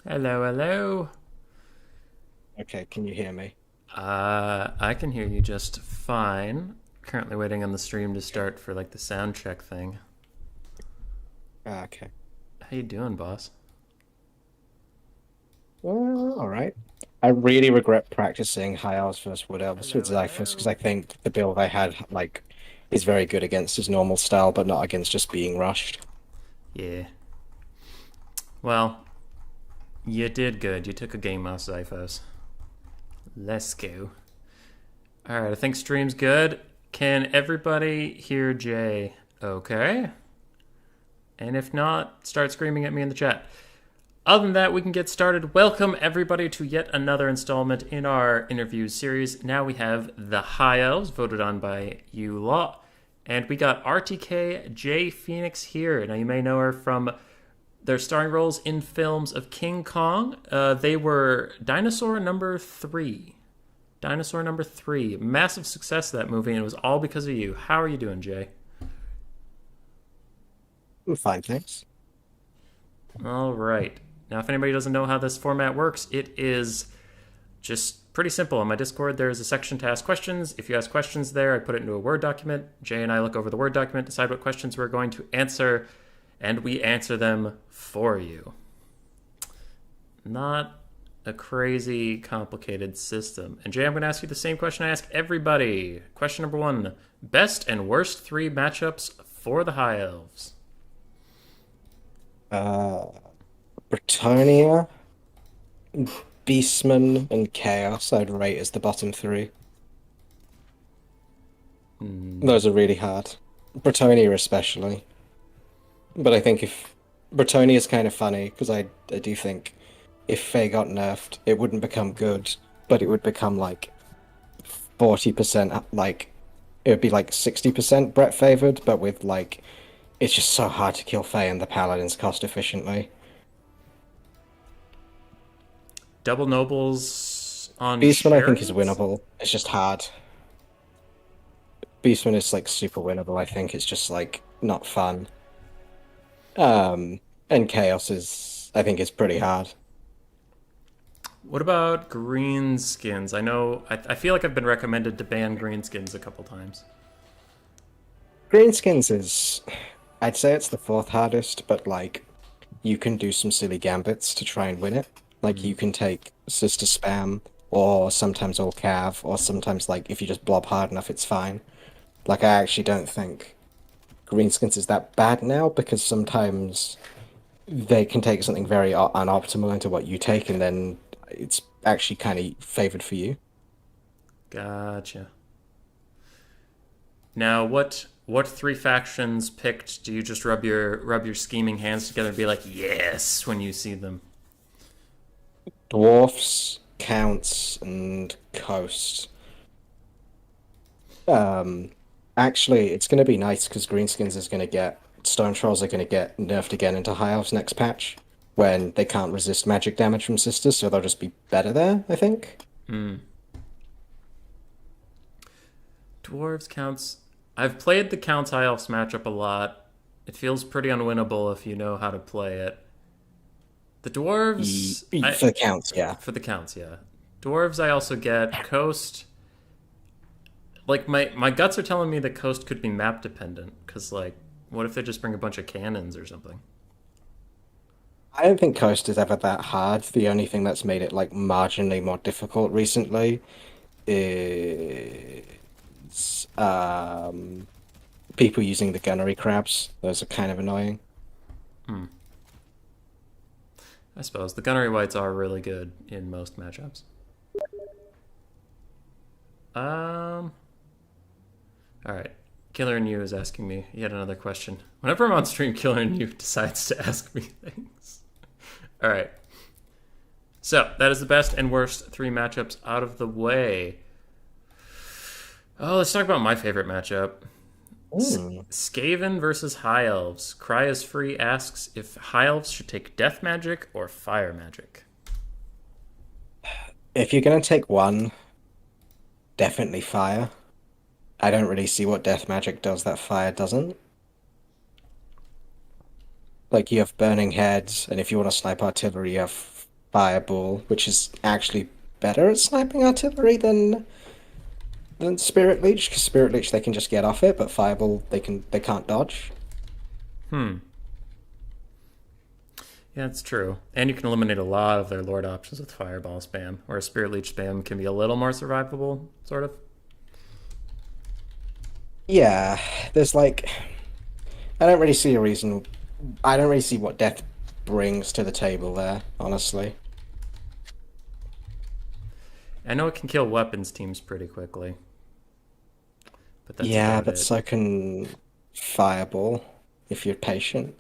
Hello, hello. Okay, can you hear me? I can hear you just fine. Currently waiting on the stream to Okay. start for like the sound check thing. Okay. How you doing, boss? Well, all right. I really regret practicing High Elves versus Wood Elves with Hello, Xiphus because hello. I think the build I had is very good against his normal style, but not against just being rushed. Yeah. Well, you did good. You took a game off Xiphos. Let's go. All right, I think stream's good. Can everybody hear Jay? Okay. And if not, start screaming at me in the chat. Other than that, we can get started. Welcome, everybody, to yet another installment in our interview series. Now we have the High Elves, voted on by you lot. And we got RTK J Phoenix here. Now, you may know her from their starring roles in films of King Kong. They were Dinosaur number 3. Dinosaur number 3. Massive success, that movie, and it was all because of you. How are you doing, Jay? Fine, thanks. All right. Now, if anybody doesn't know how this format works, it is just pretty simple. On my Discord, there's a section to ask questions. If you ask questions there, I put it into a Word document. Jay and I look over the Word document, decide what questions we're going to answer, and we answer them for you. Not a crazy complicated system. And Jay, I'm going to ask you the same question I ask everybody. Question number 1. Best and worst 3 matchups for the High Elves. Uh, Bretonia, Beastman, and Chaos I'd rate as the bottom 3. Those are really hard. Bretonia especially. But I think if Bretonia is kind of funny because I do think if Faye got nerfed, it wouldn't become good, but it would become like 40%, like it would be like 60% Brett favored, but with like it's just so hard to kill Faye and the Paladins cost efficiently. Double Nobles on Beastman I think is chariots? winnable. It's just hard. Beastman is like super winnable. I think it's just like not fun. And Chaos is I think is pretty hard. What about greenskins? I feel like I've been recommended to ban greenskins a couple times. Greenskins is I'd say it's the fourth hardest, but like you can do some silly gambits to try and win it. Like Mm. you can take sister spam, or sometimes all cav, or sometimes like if you just blob hard enough, it's fine. Like I actually don't think greenskins is that bad now because sometimes they can take something very unoptimal into what you take, and then it's actually kind of favored for you. Gotcha. Now, what 3 factions picked? Do you just rub your scheming hands together and be like, yes, when you see them? Dwarfs, counts, and coast. Um, Actually, it's going to be nice because Greenskins is going to get Stone Trolls are going to get nerfed again into High Elves next patch when they can't resist magic damage from sisters, so they'll just be better there, I think. Hmm. Dwarves, counts. I've played the counts high elves matchup a lot. It feels pretty unwinnable if you know how to play it. The dwarves, I For the counts, yeah. for the counts, yeah. Dwarves, I also get coast. Like my guts are telling me that coast could be map dependent because like, what if they just bring a bunch of cannons or something? I don't think Coast is ever that hard. The only thing that's made it like marginally more difficult recently is people using the gunnery crabs. Those are kind of annoying. Hmm. I suppose the gunnery whites are really good in most matchups. Um. All right. Killer and You is asking me yet another question. Whenever I'm on stream, Killer and You decides to ask me things. All right. So that is the best and worst 3 matchups out of the way. Oh, let's talk about my favorite matchup. Hmm. Skaven versus High Elves. Cry is Free asks if High Elves should take Death Magic or Fire Magic. If you're gonna take one, definitely fire. I don't really see what death magic does that fire doesn't. Like you have burning heads, and if you want to snipe artillery, you have Fireball, which is actually better at sniping artillery than Spirit Leech, because Spirit Leech they can just get off it, but Fireball they can't dodge. Hmm. Yeah, it's true. And you can eliminate a lot of their Lord options with Fireball spam, or Spirit Leech spam can be a little more survivable, sort of. Yeah, there's like I don't really see a reason. I don't really see what death brings to the table there, honestly. I know it can kill weapons teams pretty quickly, but that's Yeah, about but it. so can Fireball if you're patient.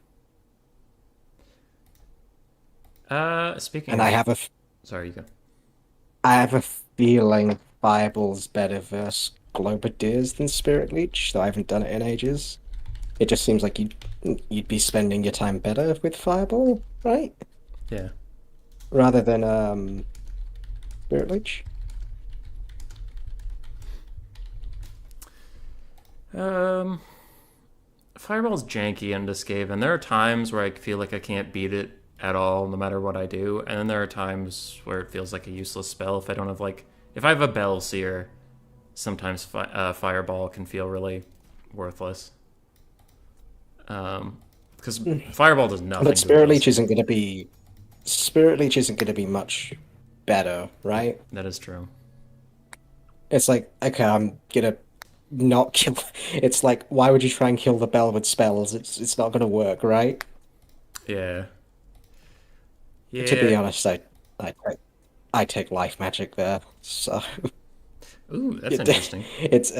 Speaking And I of, have sorry, you go. I have a feeling Fireball's better versus Globadiers than Spirit Leech, though I haven't done it in ages. It just seems like you'd be spending your time better with Fireball, right? Yeah. Rather than Spirit Leech. Um, Fireball's janky and Skaven. There are times where I feel like I can't beat it at all, no matter what I do, and then there are times where it feels like a useless spell if I don't have like if I have a Bell Seer. Sometimes Fireball can feel really worthless. Because Fireball does But nothing to a Bell Seer. Spirit Leech isn't gonna be much better, right? That is true. It's like, okay, I'm gonna not kill. It's like, why would you try and kill the bell with spells? It's not gonna work, right? Yeah. To be Yeah. honest, I take I take life magic there. So Ooh, that's it, interesting. it's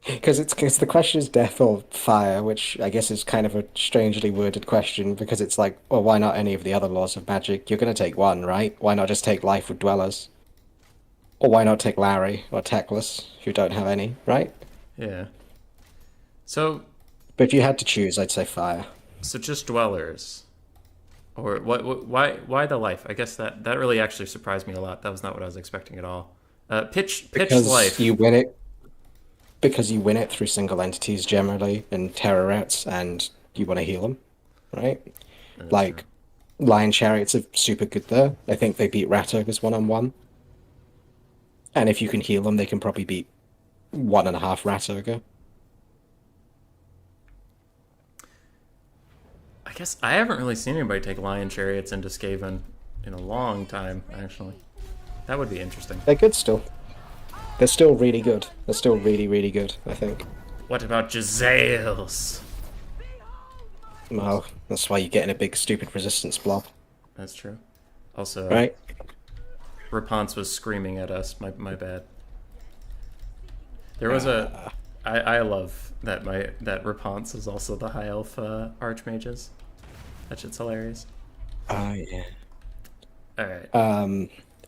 because the question is death or fire, which I guess is kind of a strangely worded question because it's like, well, why not any of the other laws of magic? You're gonna take one, right? Why not just take life with dwellers? Or why not take Larry or Teclis, who don't have any, right? Yeah. So, But if you had to choose, I'd say fire. so just dwellers, or why the life? I guess that really actually surprised me a lot. That was not what I was expecting at all. Pitch Because life. you win it through single entities generally and terror routes, and you want to heal them, right? That is true. Like Lion Chariots are super good there. I think they beat Rat Ogres 1-on-1, and if you can heal them, they can probably beat 1.5 Rat Ogre. I guess I haven't really seen anybody take lion chariots into Skaven in a long time. Actually, that would be interesting. They're good still. They're still really good. They're still really, really good, I think. What about Giselles? Well, that's why you're getting a big stupid resistance blob, That's true. Also, right? Rapunzel was screaming at us. My bad. There was a. Uh, I love that that Rapunzel is also the high elf archmages. That shit's hilarious. yeah. All right.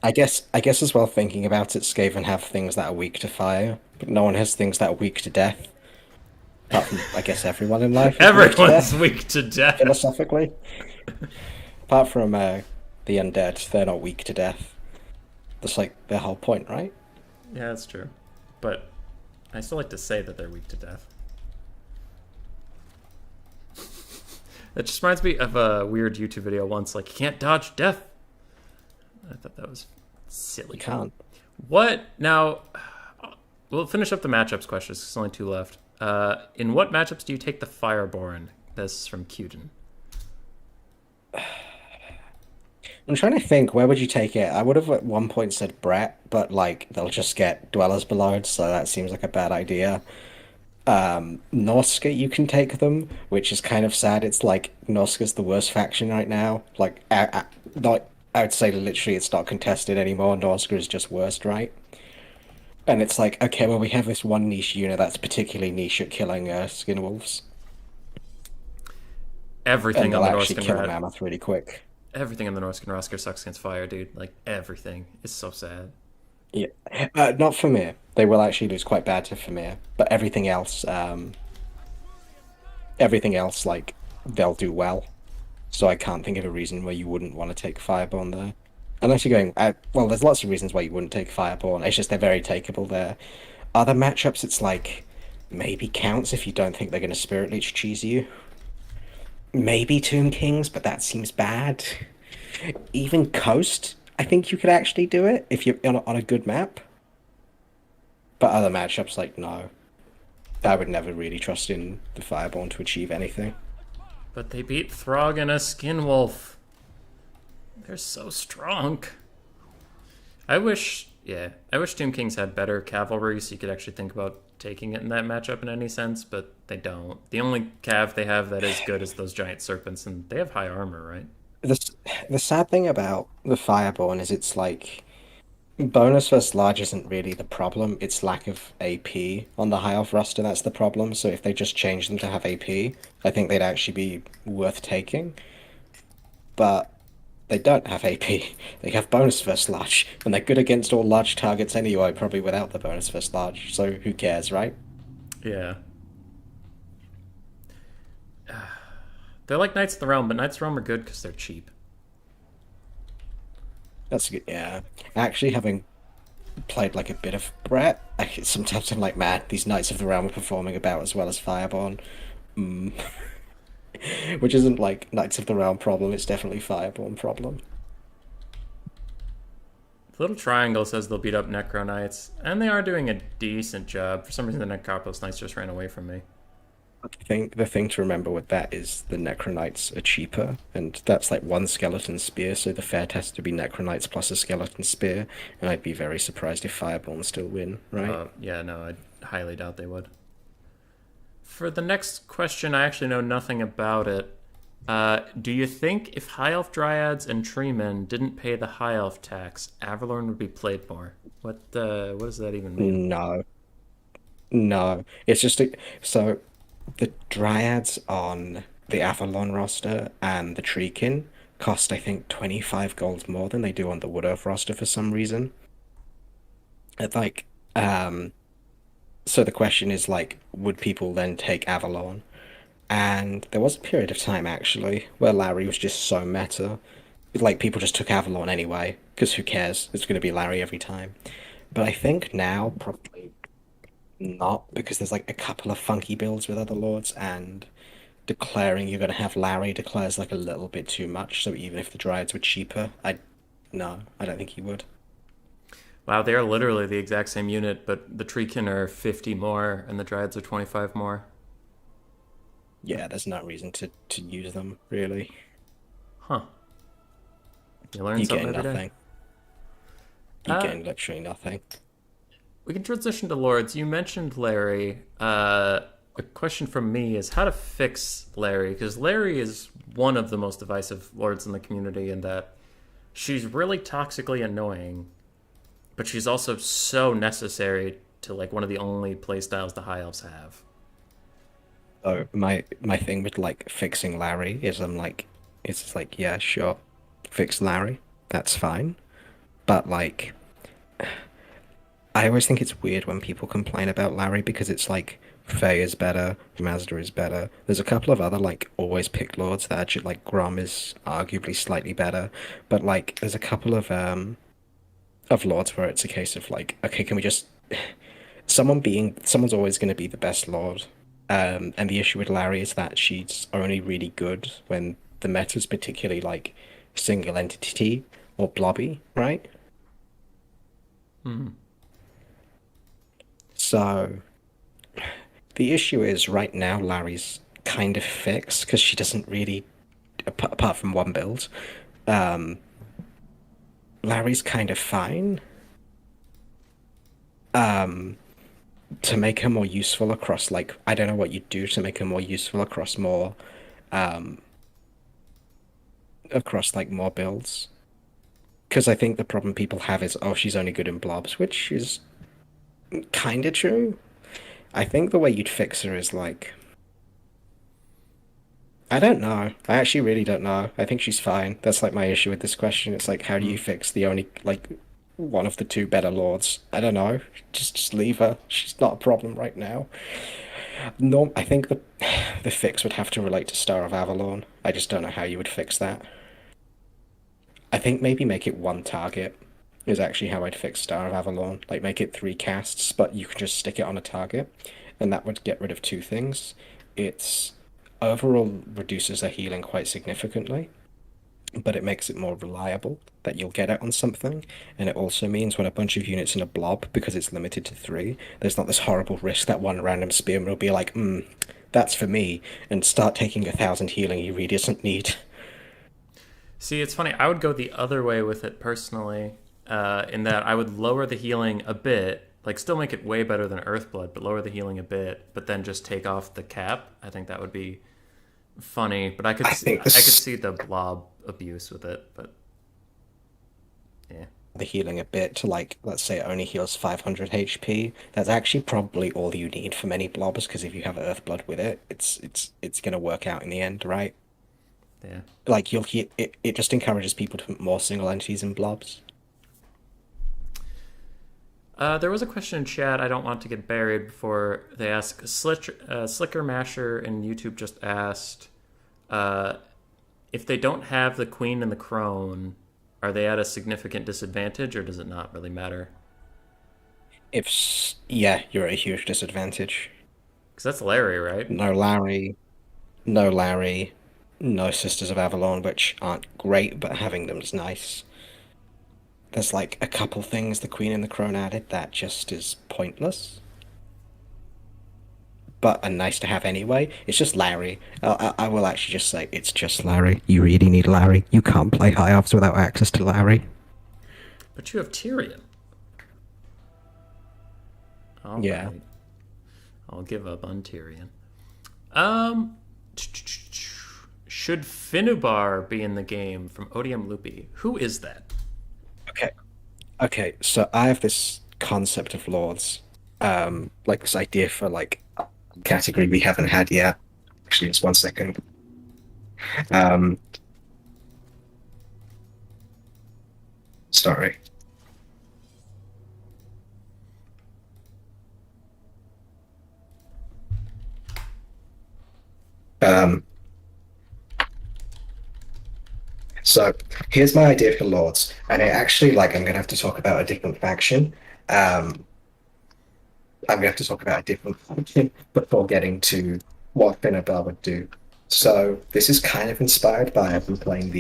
I guess as well thinking about it, Skaven have things that are weak to fire, but no one has things that are weak to death. Apart from, I guess, everyone in life is weak to Everyone's death, weak to death. philosophically. Apart from the undead, they're not weak to death. That's like their whole point, right? Yeah, that's true. But I still like to say that they're weak to death. That just reminds me of a weird YouTube video once, like, you can't dodge death. I thought that was You silly. can't. What? Now, we'll finish up the matchups questions. There's only two left. In what matchups do you take the Fireborn? This is from Cuden. I'm trying to think, where would you take it? I would have at one point said Brett, but like they'll just get Dwellers Below, so that seems like a bad idea. Norska, you can take them, which is kind of sad. It's like Norska's the worst faction right now. Like, not, I would say literally it's not contested anymore. Norska is just worst, right? And it's like, okay, well, we have this one niche unit that's particularly niche at killing skin wolves, and Everything on they'll the actually Norscan kill a Rat. mammoth really quick. Everything in the Norscan roster sucks against fire, dude. Like, everything. It's so sad. Yeah, not Famir. They will actually lose quite bad to Famir, but everything else, like they'll do well. So I can't think of a reason why you wouldn't want to take Fireborn there. Unless you're going, well, there's lots of reasons why you wouldn't take Fireborn. It's just they're very takeable there. Other matchups, it's like maybe counts if you don't think they're going to Spirit Leech cheese you. Maybe Tomb Kings, but that seems bad. Even Coast, I think you could actually do it if you're on a good map. But other matchups, like, no. I would never really trust in the Fireborn to achieve anything. But they beat Throg and a Skinwolf. They're so strong. I wish Doom Kings had better cavalry so you could actually think about taking it in that matchup in any sense, but they don't. The only cav they have that is good is those giant serpents, and they have high armor, right? The, the sad thing about the Fireborn is it's like bonus versus large isn't really the problem. It's lack of AP on the high elf roster that's the problem. So if they just change them to have AP, I think they'd actually be worth taking. But they don't have AP. They have bonus versus large, and they're good against all large targets anyway, probably without the bonus versus large. So who cares, right? Yeah. They're like Knights of the Realm, but Knights of the Realm are good because they're cheap. That's good. Yeah, actually, having played like a bit of Brett, sometimes I'm like, man, these Knights of the Realm are performing about as well as Fireborn. Mm. Which isn't like Knights of the Realm problem, it's definitely Fireborn problem. Little Triangle says they'll beat up Necro Knights, and they are doing a decent job. For some reason, the Necropolis Knights just ran away from me. I think the thing to remember with that is the Necronites are cheaper, and that's like one skeleton spear, so the fair test to be Necronites plus a skeleton spear, and I'd be very surprised if Fireborn still win, right? Yeah, no, I highly doubt they would. For the next question, I actually know nothing about it. Do you think if High Elf Dryads and Treemen didn't pay the High Elf tax, Avalorn would be played more? What does that even mean? No, no. It's just so the Dryads on the Avalon roster and the Treekin cost, I think, 25 gold more than they do on the Wood Earth roster for some reason. It's like, so the question is like, would people then take Avalon? And there was a period of time actually where Larry was just so meta. Like people just took Avalon anyway, because who cares? It's going to be Larry every time. But I think now probably not, because there's like a couple of funky builds with other lords, and declaring you're going to have Larry declares like a little bit too much. So even if the Dryads were cheaper, I don't think he would. Wow, they are literally the exact same unit, but the Treekin are 50 more and the Dryads are 25 more. Yeah, there's no reason to use them really. Huh. You learn You something gain every day. nothing. You Uh, gain literally nothing. we can transition to Lords. You mentioned Larry. A question from me is how to fix Larry, because Larry is one of the most divisive Lords in the community in that she's really toxically annoying, but she's also so necessary to like one of the only playstyles the High Elves have. So my thing with like fixing Larry is it's just like, yeah, sure, fix Larry, that's fine. But like I always think it's weird when people complain about Larry because it's like Faye is better, Mazda is better. There's a couple of other like always pick lords that actually like Grom is arguably slightly better, but like there's a couple of lords where it's a case of like, okay, can we just someone's always going to be the best lord. And the issue with Larry is that she's only really good when the meta's particularly like single entity or blobby, right? Hmm. So the issue is right now Larry's kind of fixed because she doesn't really, apart from one build, um, Larry's kind of fine. Um, to make her more useful across like I don't know what you'd do to make her more useful across more, um, across like more builds. Because I think the problem people have is, oh, she's only good in blobs, which is kind of true. I think the way you'd fix her is like, I don't know. I actually really don't know. I think she's fine. That's like my issue with this question. It's like, how do Hmm. you fix the only like one of the two better lords? I don't know. Just leave her. She's not a problem right now. No, I think the fix would have to relate to Star of Avalon. I just don't know how you would fix that. I think maybe make it one target is actually how I'd fix Star of Avalon. Like make it three casts, but you can just stick it on a target, and that would get rid of two things. It's overall reduces her healing quite significantly, but it makes it more reliable that you'll get it on something. And it also means when a bunch of units in a blob, because it's limited to three, there's not this horrible risk that one random spearman will be like, that's for me, and start taking 1,000 healing he really doesn't need. See, it's funny. I would go the other way with it personally, in that I would lower the healing a bit, like still make it way better than Earthblood, but lower the healing a bit, but then just take off the cap. I think that would be funny. But I think I could this see the blob abuse with it. But yeah, the healing a bit to like, let's say it only heals 500 HP. That's actually probably all you need for many blobs, because if you have Earthblood with it, it's gonna work out in the end, right? yeah. Like you'll hear it, it just encourages people to put more single entities in blobs. There was a question in chat. I don't want to get buried before they ask. Slicker Masher and YouTube just asked uh, if they don't have the queen and the crone, are they at a significant disadvantage, or does it not really matter? Yeah, you're at a huge disadvantage. Because that's Larry, right? No Larry, no Larry, no Sisters of Avalon, which aren't great, but having them's nice. There's like a couple things the Queen and the Crone added that just is pointless, but are nice to have anyway. It's just Larry. I will actually just say it's just Larry. You really need Larry. You can't play high offs without access to Larry. But you have Tyrion. All Yeah. right. I'll give up on Tyrion. Um, should Finubar be in the game from ODM Loopy? Who is that? Okay. Okay. So I have this concept of lords, like this idea for like a category we haven't had yet. Actually, just one second. Um, Sorry. Um, so here's my idea for lords, and it actually like I'm gonna have to talk about a different faction. Um, I'm gonna have to talk about a different faction before getting to what Finnabell would do. So this is kind of inspired by I've been playing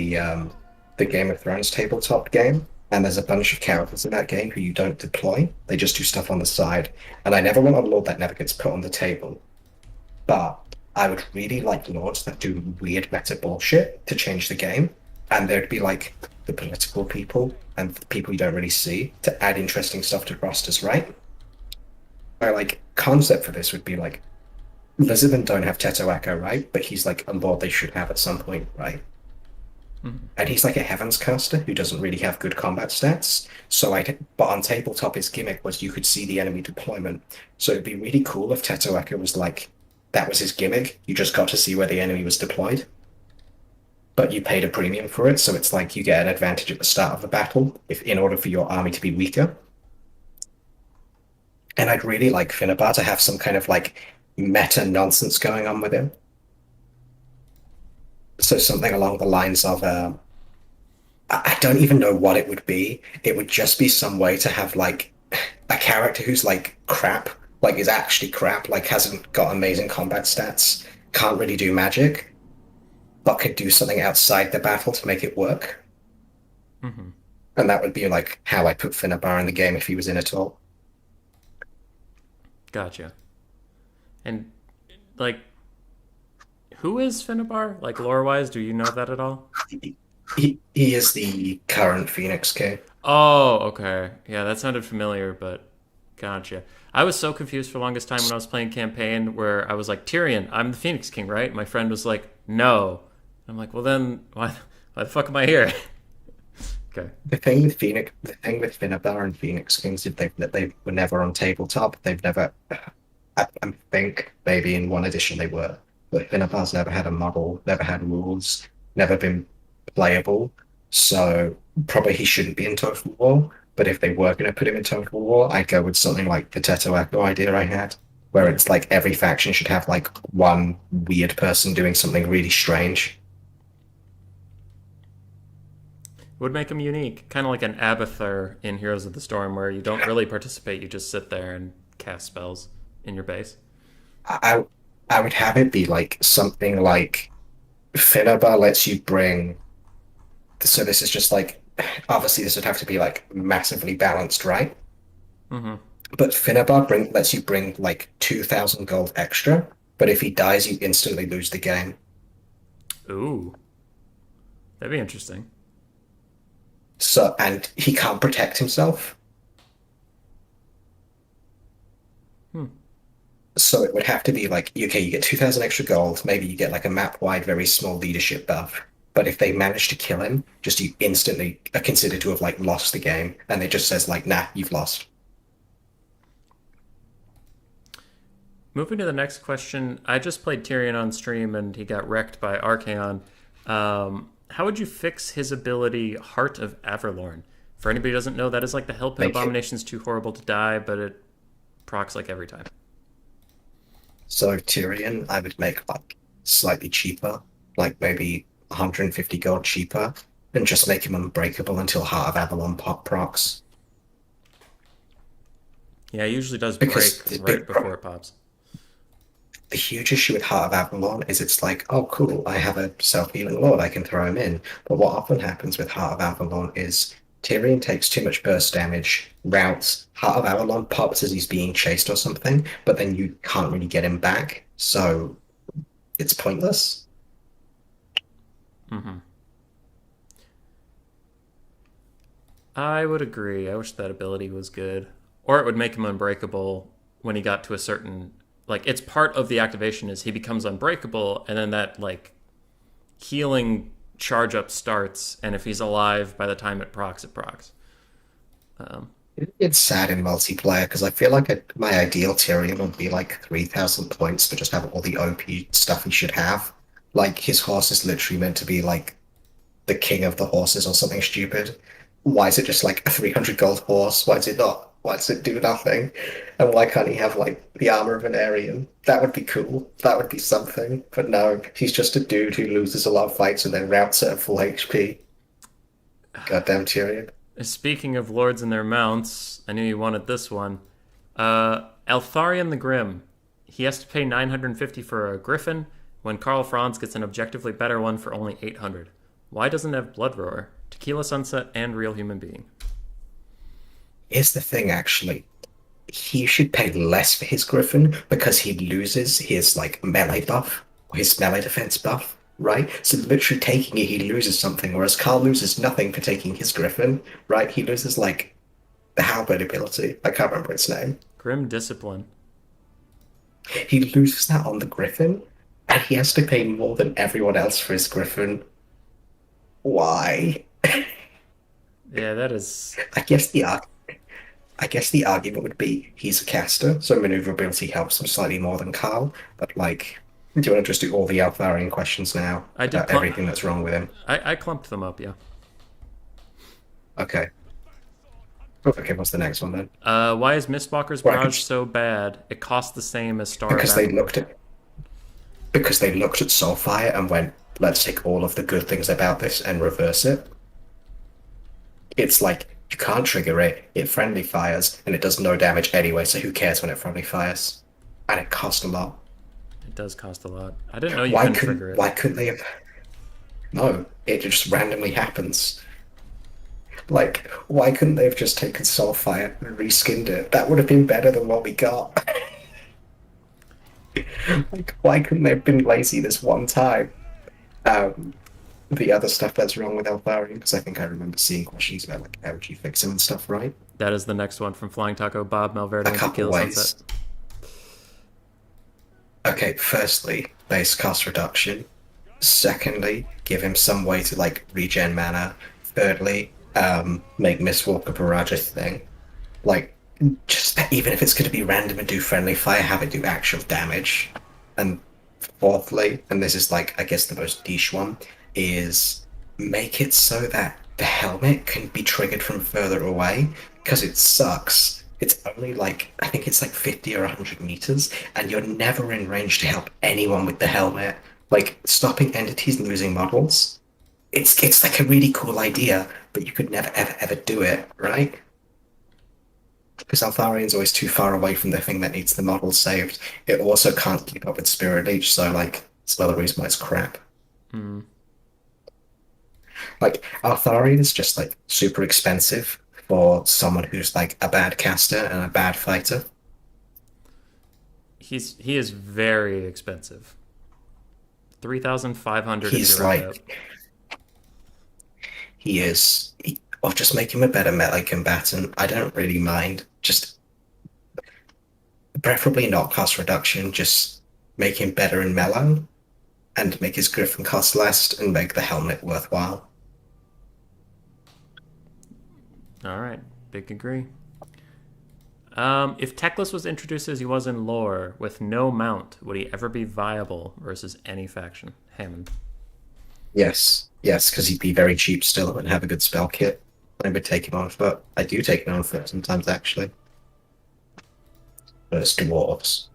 the Game of Thrones tabletop game, and there's a bunch of characters in that game who you don't deploy; they just do stuff on the side. And I never want a lord that never gets put on the table. But I would really like lords that do weird meta bullshit to change the game. And there'd be like the political people and the people you don't really see to add interesting stuff to rosters, right? My like concept for this would be like Lizardmen don't have Teto right? But he's like a lord they should have at some point, right? Mhm. And he's like a heavens caster who doesn't really have good combat stats. But on tabletop, his gimmick was you could see the enemy deployment. So it'd be really cool if Teto was like that was his gimmick. You just got to see where the enemy was deployed, but you paid a premium for it. So it's like you get an advantage at the start of the battle if in order for your army to be weaker. And I'd really like Finubar to have some kind of like meta nonsense going on with him. So something along the lines of I don't even know what it would be. It would just be some way to have like a character who's like crap, like is actually crap, like hasn't got amazing combat stats, can't really do magic, but could do something outside the battle to make it work. Mhm. And that would be like how I put Finubar in the game if he was in at all. Gotcha. And like, who is Finubar? Like lore wise, do you know that at all? He is the current Phoenix King. Oh, okay. Yeah, that sounded familiar, but gotcha. I was so confused for the longest time when I was playing campaign where I was like, Tyrion, I'm the Phoenix King, right? My friend was like, no. I'm like, well then, why the fuck am I here? Okay. The thing with Finubar and Phoenix Kings is they were never on tabletop. They've never. I think maybe in one edition they were, but Finubar's never had a model, never had rules, never been playable. So probably he shouldn't be in Total War. But if they were going to put him in Total War, I'd go with something like the Teto Echo idea I had, where Yeah. it's like every faction should have like one weird person doing something really strange. Would make him unique. Kind of like an Abathur in Heroes of the Storm where you don't really participate, you just sit there and cast spells in your base. I I would have it be like something like Finubar lets you bring So this is just like, obviously this would have to be like massively balanced, right? Mm-hmm. But Finubar lets you bring like 2,000 gold extra, but if he dies, you instantly lose the game. Ooh, that'd be interesting. So, and he can't protect himself. Hmm. So it would have to be like, okay, you get 2,000 extra gold, maybe you get like a map-wide, very small leadership buff. But if they manage to kill him, just you instantly are considered to have like lost the game, and it just says like, nah, you've lost. Moving to the next question, I just played Tyrion on stream and he got wrecked by Archaon. How would you fix his ability Heart of Averlorn? For anybody who doesn't know, that is like the Hellpit Make it Abomination's too horrible to die, but it procs like every time. so Tyrion, I would make like slightly cheaper, like maybe 150 gold cheaper, and just make him unbreakable until Heart of Avalon pop procs. Yeah, it usually does Because break right before it pops. the huge issue with Heart of Avalon is it's like, oh, cool, I have a self-healing lord, I can throw him in. But what often happens with Heart of Avalon is Tyrion takes too much burst damage, routes, Heart of Avalon pops as he's being chased or something, but then you can't really get him back, so it's pointless. Mm-hmm. I would agree. I wish that ability was good. Or it would make him unbreakable when he got to a certain, like, it's part of the activation is he becomes unbreakable, and then that like healing charge up starts, and if he's alive by the time it procs, it procs. Um, It's sad in multiplayer because I feel like my ideal Tyrion would be like 3,000 points to just have all the OP stuff he should have. Like his horse is literally meant to be like the king of the horses or something stupid. Why is it just like a 300 gold horse? Why is it not? Why does it do nothing? And why can't he have like the armor of an Aryan? That would be cool. That would be something. But no, he's just a dude who loses a lot of fights and then routes at full HP. Goddamn Tyrion. Speaking of lords and their mounts, I knew you wanted this one. Eltharion the Grim. He has to pay 950 for a griffin when Karl Franz gets an objectively better one for only 800. Why doesn't it have Blood Roar, Tequila Sunset, and Real Human Being? Here's the thing, actually. He should pay less for his Griffin because he loses his like melee buff or his melee defense buff, right? So literally taking it, he loses something, whereas Carl loses nothing for taking his Griffin, right? He loses like the halberd ability. I can't remember its name. Grim Discipline. He loses that on the Griffin, and he has to pay more than everyone else for his Griffin. Why? Yeah, that is. I guess the I guess the argument would be he's a caster, so maneuverability helps him slightly more than Carl. But like, do you want to just do all the Eltharion questions now I did. about everything that's wrong with him? I clumped them up, yeah. Okay. Okay, what's the next one then? Why is Mistwalker's Well, Barrage so bad? It costs the same as Star because of they Avalon. looked at because they looked at Soulfire and went, let's take all of the good things about this and reverse it. It's like you can't trigger it, it friendly fires, and it does no damage anyway, so who cares when it friendly fires? And it costs a lot. It does cost a lot. I didn't know you couldn't trigger it. Why couldn't they have No, it just randomly happens. Like, why couldn't they have just taken Soulfire and reskinned it? That would have been better than what we got. Like, why couldn't they have been lazy this one time? Um, the other stuff that's wrong with Eltharion, because I think I remember seeing questions about like how would you fix him and stuff, right? That is the next one from Flying Taco Bob Malverde A and couple Tequila ways. Sunset. Okay, firstly, base cost reduction. Secondly, give him some way to like regen mana. Thirdly, make Mistwalker Barrage a thing. Like, just even if it's going to be random and do friendly fire, have it do actual damage. And fourthly, and this is like I guess the most niche one, is make it so that the helmet can be triggered from further away because it sucks. It's only like I think it's like 50 or 100 meters, and you're never in range to help anyone with the helmet. Like stopping entities and losing models. It's like a really cool idea, but you could never ever ever do it, right? Because Altharion's always too far away from the thing that needs the model saved. It also can't keep up with Spirit Leech, so like it's another reason why it's crap. Mm. Like Eltharion is just like super expensive for someone who's like a bad caster and a bad fighter. He is very expensive. 3,500 in He's zero pip. like he is. Or just make him a better melee combatant. I don't really mind. Just preferably not cost reduction. Just make him better in melee and make his Griffin cost less and make the helmet worthwhile. All right, big agree. If Teclis was introduced as he was in lore, with no mount, would he ever be viable versus any faction? Hammond. Yes, yes, because he'd be very cheap still and have a good spell kit. I would take him on foot. I do take him on foot sometimes, actually. But it's dwarves.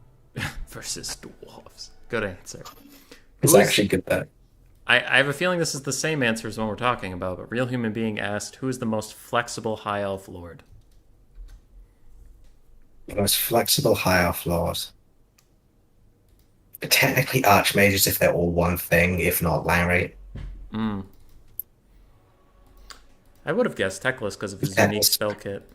Versus dwarves. Good answer. It's Who is- actually good though. I have a feeling this is the same answer as one we're talking about, but Real Human Being asked, who is the most flexible High Elf Lord? The most flexible high elf lord. Technically archmages if they're all one thing, if not Larry. I would have guessed Teclis because of his Yes. unique spell kit.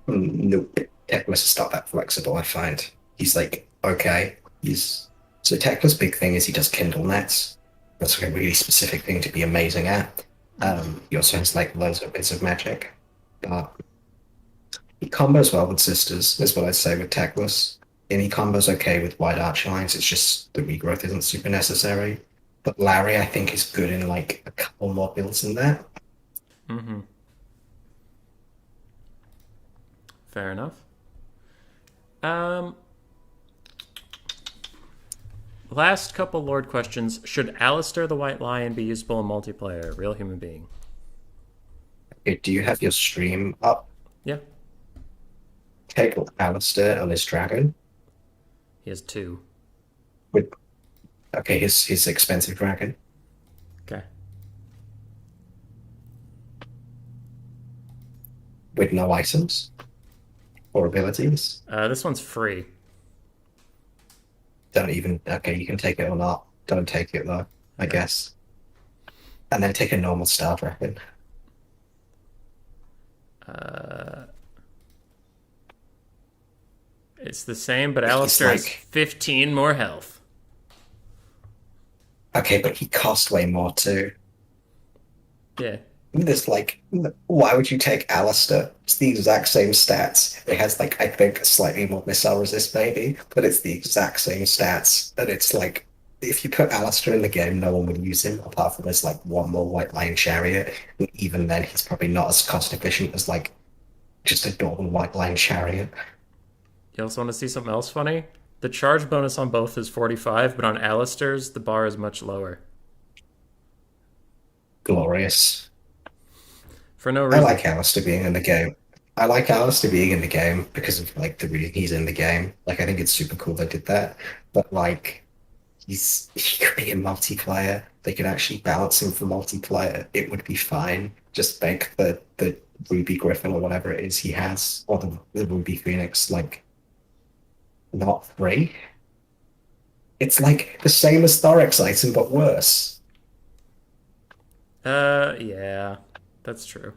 Nope. Teclis is not that flexible, I find. He's like, okay. So Teclis' big thing is he does Kindle nets. That's like a really specific thing to be amazing at. He also has like loads of bits of magic. But he combos well with sisters, is what I'd say with Teclis. And he combos okay with wide arch lines, it's just the regrowth isn't super necessary. But Larry, I think, is good in like a couple more builds than that. Mm-hmm. Fair enough. Last couple Lord questions. Should Alastair the White Lion be usable in multiplayer? Real Human Being. Okay, do you have your stream up? Yeah, Take Alastair on his dragon. he has 2. With okay, his expensive dragon. Okay. With no items or abilities. This one's free. Don't even okay, you can take it or not. Don't take it though, I guess. And then take a normal star dragon. It's the same, but Alastair has like- 15 more health. Okay, but he costs way more too. Yeah. There's like, why would you take Alastair? It's the exact same stats. It has like, I think, slightly more missile resist maybe, but it's the exact same stats. And it's like, if you put Alastair in the game, no one would use him apart from there's like one more White Lion Chariot. And even then, he's probably not as cost efficient as like just a normal White Lion Chariot. You also want to see something else funny? The charge bonus on both is 45, but on Alastair's, the bar is much lower. Glorious. For no I reason. like Alastair being in the game. I like Alastair being in the game because of like the reason he's in the game. Like I think it's super cool they did that. But like he could be in multiplayer. They could actually balance him for multiplayer. It would be fine. Just make the Ruby Griffin or whatever it is he has, or the Ruby Phoenix, like not free. It's like the same as Thorax item, but worse. Yeah, that's true.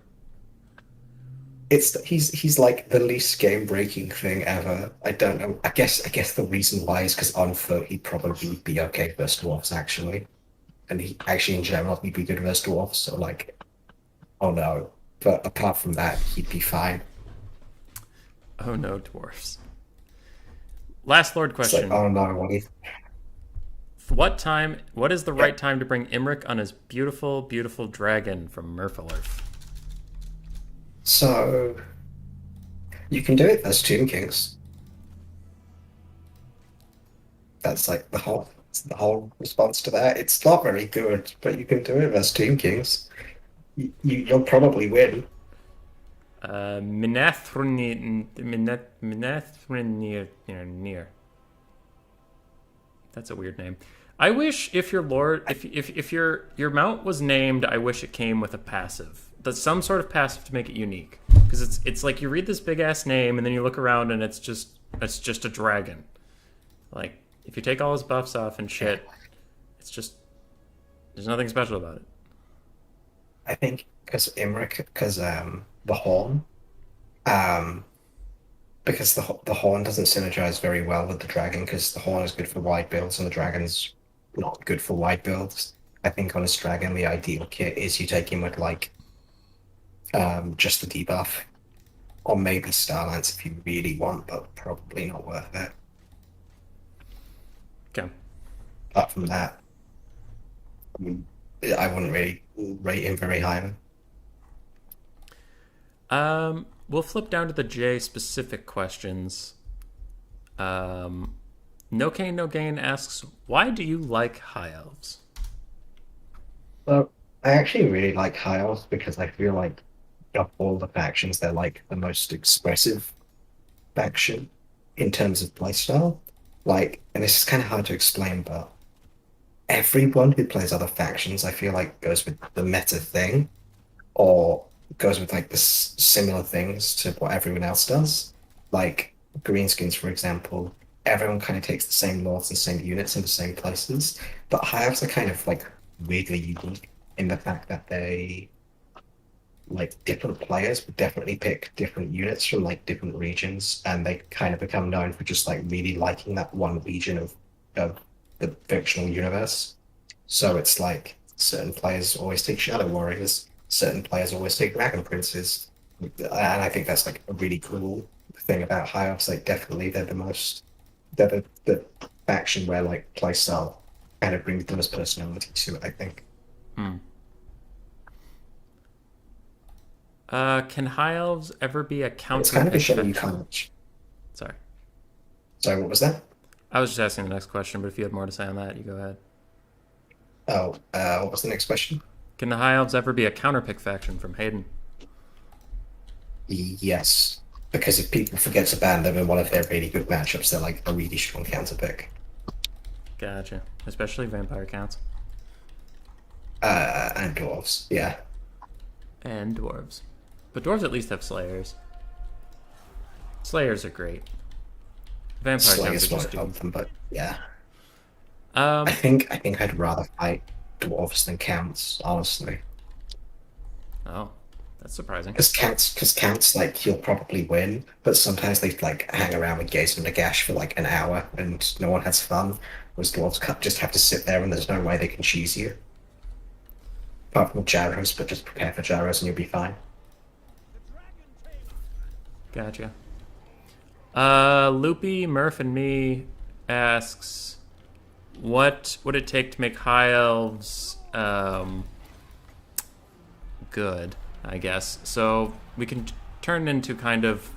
He's like the least game breaking thing ever. I don't know. I guess the reason why is because on foot he'd probably be okay versus dwarfs actually, and he actually in general he'd be good versus dwarfs. So like, oh no. But apart from that, he'd be fine. Oh no, dwarfs. Last Lord It's question. like, oh no, what do you... What is the right time to bring Imrik on his beautiful, beautiful dragon from Murphalurf? So you can do it as Tomb Kings. That's like the whole response to that. It's not very good, but you can do it as Tomb Kings. You'll probably win. Minathrnir. That's a weird name. I wish if your lord, if your mount was named, I wish it came with a passive. That's some sort of passive to make it unique. Because it's like you read this big ass name and then you look around and it's just a dragon. Like if you take all his buffs off and shit, it's just there's nothing special about it. I think because Imrik, because the horn, um, because the horn doesn't synergize very well with the dragon, because the horn is good for wide builds and the dragon's not good for wide builds. I think on his dragon, the ideal kit is you take him with like just the debuff, or maybe Starlance if you really want, but probably not worth it. Okay. Apart from that, I mean, I wouldn't really rate him very highly. We'll flip down to the J specific questions. No Cane No Gain asks, why do you like high elves? So I actually really like High Elves because I feel like of all the factions, they're like the most expressive faction in terms of playstyle. Like, and this is kind of hard to explain, but everyone who plays other factions, I feel like goes with the meta thing or goes with like the similar things to what everyone else does. Like Greenskins, for example, everyone kind of takes the same lords and same units in the same places, but High Elves are kind of like weirdly unique in the fact that they like different players would definitely pick different units from like different regions, and they kind of become known for just like really liking that one region of the fictional universe. So it's like certain players always take Shadow Warriors, certain players always take Dragon Princes, and I think that's like a really cool thing about High Elves. Like definitely they're the faction where like playstyle kind of brings the most personality to it. I think. Hmm. Can high elves ever be a It's counter kind of a pick shame you faction? can't. Sorry. Sorry, what was that? I was just asking the next question, but if you had more to say on that, you go ahead. Oh, what was the next question? Can the high elves ever be a counter pick faction from Hayden? Yes, because if people forget to ban them in one of their really good matchups, they're like a really strong counter pick. Gotcha. Especially vampire counts. And dwarves, yeah. And dwarves. But dwarves at least have slayers. Slayers are great. Vampire counts Slayer's are one just of them, but yeah. I Um think I think I'd rather fight dwarves than counts, honestly. oh, that's surprising. Because counts like you'll probably win, but sometimes they like hang around with Gaze and Nagash for like an hour and no one has fun. Whereas dwarves just have to sit there and there's no way they can cheese you. Apart from Gyros, but just prepare for Gyros and you'll be fine. Gotcha. Loopy, Murph, and me asks, what would it take to make high elves good? I guess so. We can turn into kind of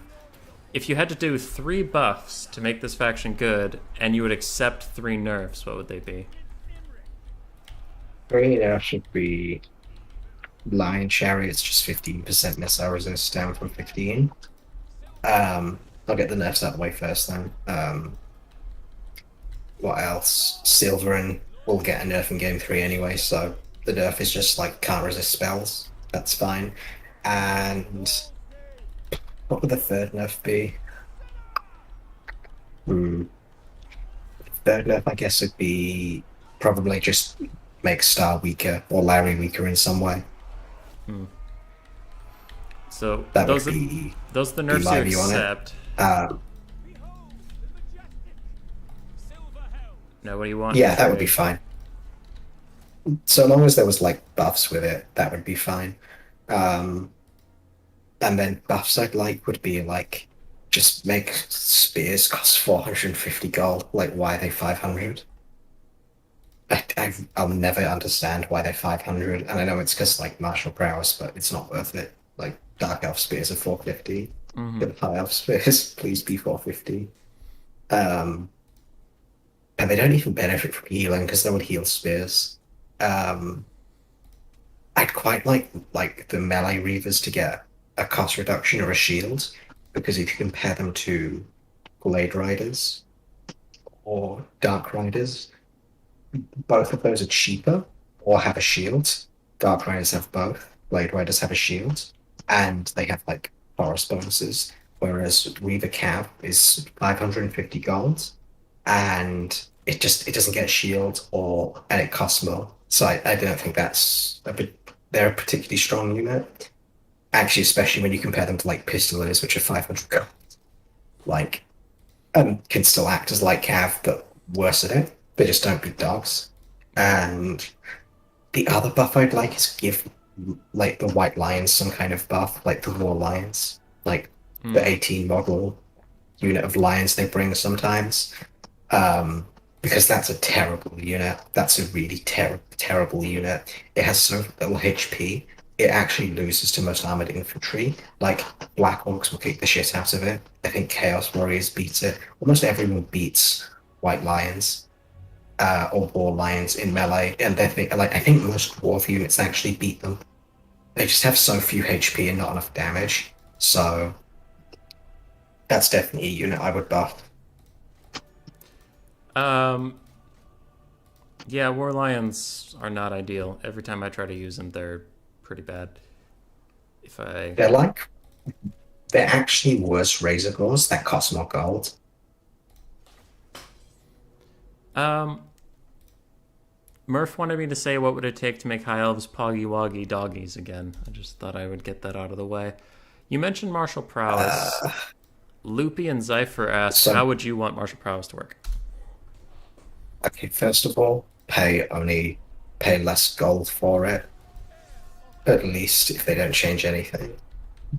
if you had to do 3 buffs to make this faction good, and you would accept 3 nerfs. What would they be? Bringing it out should be Lion Chariot's just 15% missile resist down from 15. I'll get the nerfs out of the way first then. What else? Silverin will get a nerf in game 3 anyway, so the nerf is just like can't resist spells. That's fine. And what would the third nerf be? Hmm. Third nerf, I guess, would be probably just make Star weaker or Larry weaker in some way. Hmm. So That would those are the be nerfs my you view on it. accept. Now, what do you want? Yeah, that would be fine. So long as there was like buffs with it, that would be fine. Um, and then buffs I'd like would be like just make spears cost 450 gold. Like, why are they 500? I'll never understand why they're 500. And I know it's because like martial prowess, but it's not worth it. Like, Dark Elf spears are 450. Mm-hmm. Get High Elf spears, please be 450. Um, and they don't even benefit from healing because no one heals spears. Um, I'd quite like the melee reavers to get a cost reduction or a shield, because if you compare them to Blade Riders or Dark Riders, both of those are cheaper or have a shield. Dark Riders have both. Blade Riders have a shield, and they have like forest bonuses. Whereas Reaver Cav is 550 gold, and it doesn't get a shield and it costs more. So I don't think that's a bit they're a particularly strong unit. Actually, especially when you compare them to like pistoliers, which are 500 gold. Like, can still act as light cav, but worse at it. They just don't beat dogs. And the other buff I'd like is give like the white lions some kind of buff, like the war lions, like the Hmm. 18 model unit of lions they bring sometimes. Because that's a terrible unit. That's a really terrible unit. It has so little HP. It actually loses to most armored infantry. Like Black Orcs will kick the shit out of it. I think Chaos Warriors beats it. Almost everyone beats White Lions or War Lions in melee, and like I think most Dwarf units actually beat them. They just have so few HP and not enough damage. So that's definitely a unit I would buff. Um, yeah, War Lions are not ideal. Every time I try to use them, they're pretty bad. If I. They're like they're actually worse Razor Claws that cost more gold. Um, Murph wanted me to say what would it take to make High Elves Poggy Woggy Doggies again. I just thought I would get that out of the way. You mentioned martial prowess. Uh, Loopy and Zypher asked, so how would you want martial prowess to work? okay, first of all, pay less gold for it, at least if they don't change anything.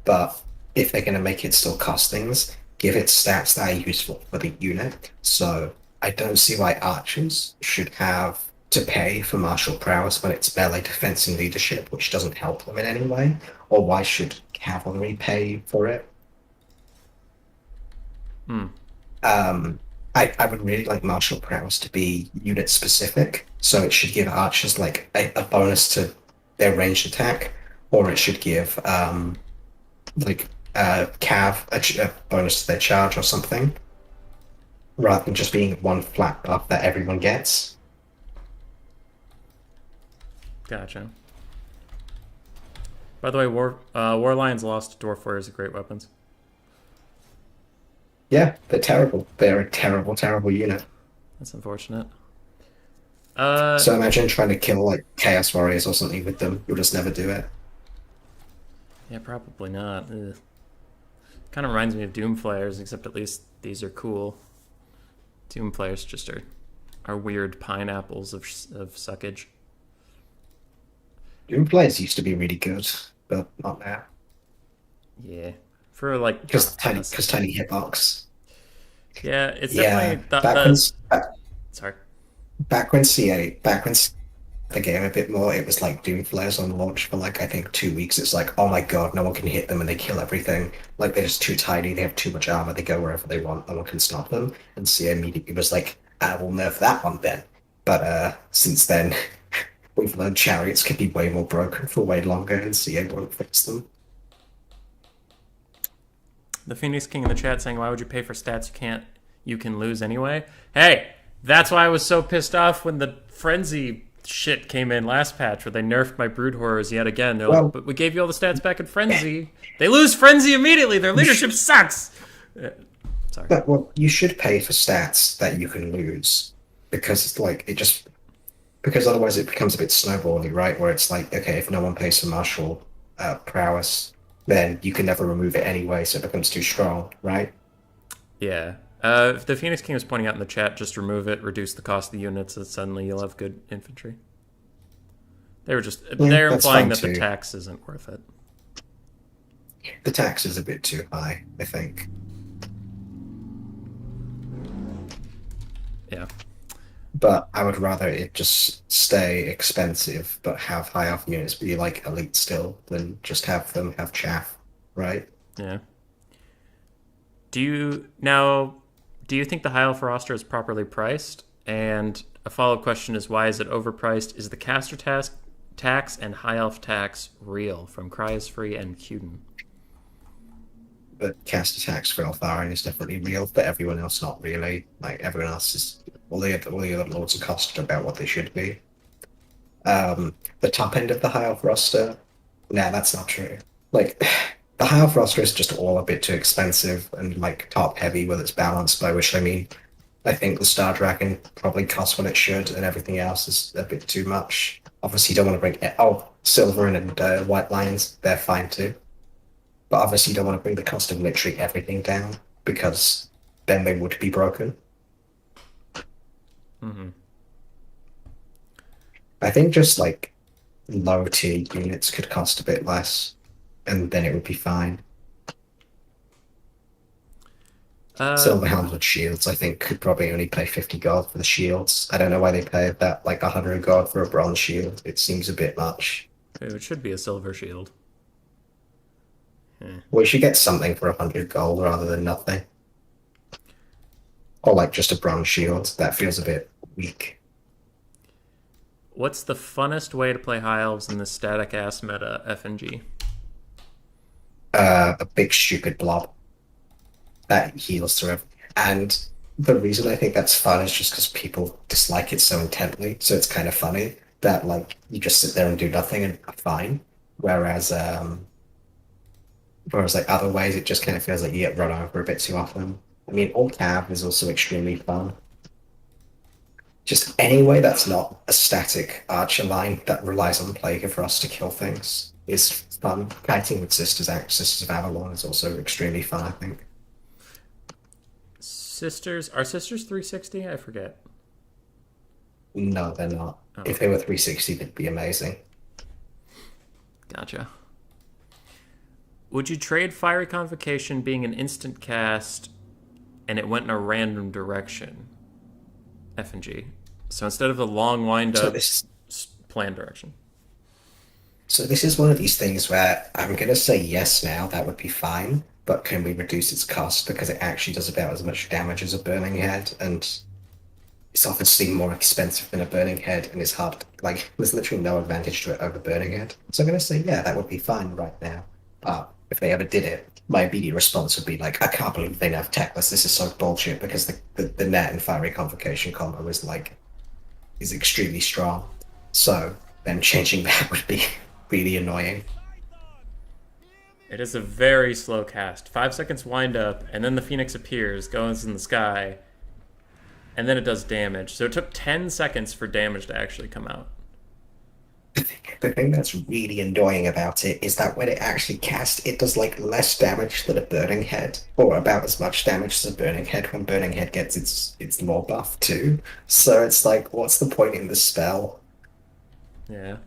But if they're going to make it still cost things, give it stats that are useful for the unit. So I don't see why archers should have to pay for martial prowess when it's melee defense and leadership, which doesn't help them in any way. Or why should cavalry pay for it? Hmm. I would really like martial prowess to be unit specific. So it should give archers like a bonus to their ranged attack, or it should give like cav a bonus to their charge or something, rather than just being one flat buff that everyone gets. Gotcha. By the way, War Lions lost to Dwarf Warriors of Great Weapons. Yeah, they're terrible. They're a terrible, terrible unit. That's unfortunate. Uh, So imagine trying to kill like Chaos Warriors or something with them. You'll just never do it. yeah, probably not. Kind of reminds me of Doom Flayers, except at least these are cool. Doom Flayers just are weird pineapples of suckage. Doom players used to be really good, but not now. Yeah, for like Because tiny hitbox. yeah, it's Yeah, definitely that. back when The sorry. back when CA back when the game a bit more, it was like Doom flares on launch for like I think 2 weeks. It's like, oh my god, no one can hit them and they kill everything. Like they're just too tiny, they have too much armor, they go wherever they want, no one can stop them. And CA immediately was like, I will nerf that one then. But since then we've learned chariots can be way more broken for way longer and CA won't fix them. The Phoenix King in the chat saying, "Why would you pay for stats you can lose anyway?" Hey, that's why I was so pissed off when the frenzy shit came in last patch, where they nerfed my brood horrors yet again. They're like, Well, "But we gave you all the stats back in frenzy." They lose frenzy immediately. Their leadership sucks. Sorry. but well, you should pay for stats that you can lose because it's like it just because otherwise it becomes a bit snowbally, right? Where it's like, okay, if no one pays for martial prowess, then you can never remove it anyway, so it becomes too strong, right? Yeah. If the Phoenix King was pointing out in the chat, just remove it, reduce the cost of the units, and suddenly you'll have good infantry. Yeah, They're that's implying fine that the too. tax isn't worth it. The tax is a bit too high, I think. Yeah. But I would rather it just stay expensive, but have high off units be like elite still, than just have them have chaff, right? Yeah. Do you think the High Elf roster is properly priced? And a follow-up question is, why is it overpriced? Is the caster tax and High Elf tax real? From Cryasfree and Cuden. But cast attacks for Eltharion is definitely real, but everyone else not really. Like everyone else is all the other lords are costed about what they should be. The top end of the high elf roster, nah, that's not true. Like the high elf roster is just all a bit too expensive and like top heavy with its balance, by which I mean I think the Star Dragon probably costs what it should, and everything else is a bit too much. Obviously, you don't want to bring. Oh, Silver and White Lions, they're fine too. But obviously, you don't want to bring the cost of literally everything down because then they would be broken. Mm-hmm. I think just like low tier units could cost a bit less, and then it would be fine. Silver helmet shields, I think, could probably only pay 50 gold for the shields. I don't know why they pay that like 100 gold for a bronze shield. It seems a bit much. It should be a silver shield. We should get something for 100 gold rather than nothing. Or like just a bronze shield. That feels a bit weak. What's the funnest way to play High Elves in this static ass meta FNG? A big stupid blob that heals through everything. And the reason I think that's fun is just because people dislike it so intently. So it's kind of funny that like you just sit there and do nothing and fine. Whereas like other ways it just kind of feels like you get run over a bit too often. I mean, Alt Cav is also extremely fun. Just any way that's not a static archer line that relies on Plague for us to kill things is fun. Kiting with Sisters of Avalon is also extremely fun, I think. Sisters are Sisters 360? I forget. No, they're not. Oh. If they were 360, they'd be amazing. Gotcha. Would you trade Fiery Convocation being an instant cast and it went in a random direction? FNG. So instead of a long wind up, plan direction. So this is one of these things where I'm going to say yes now, that would be fine, but can we reduce its cost because it actually does about as much damage as a Burning Head, and it's obviously more expensive than a Burning Head, and it's hard, like, there's literally no advantage to it over Burning Head. So I'm going to say, yeah, that would be fine right now. If they ever did it, my immediate response would be like, I can't believe they nerfed Teclis, this is so bullshit, because the net and Fiery Convocation combo is extremely strong. So then changing that would be really annoying. It is a very slow cast. 5 seconds wind up, and then the Phoenix appears, goes in the sky, and then it does damage. So it took 10 seconds for damage to actually come out. The thing that's really annoying about it is that when it actually casts, it does like less damage than a Burning Head, or about as much damage as a Burning Head when Burning Head gets its lore buff too. So it's like, what's the point in the spell? Yeah.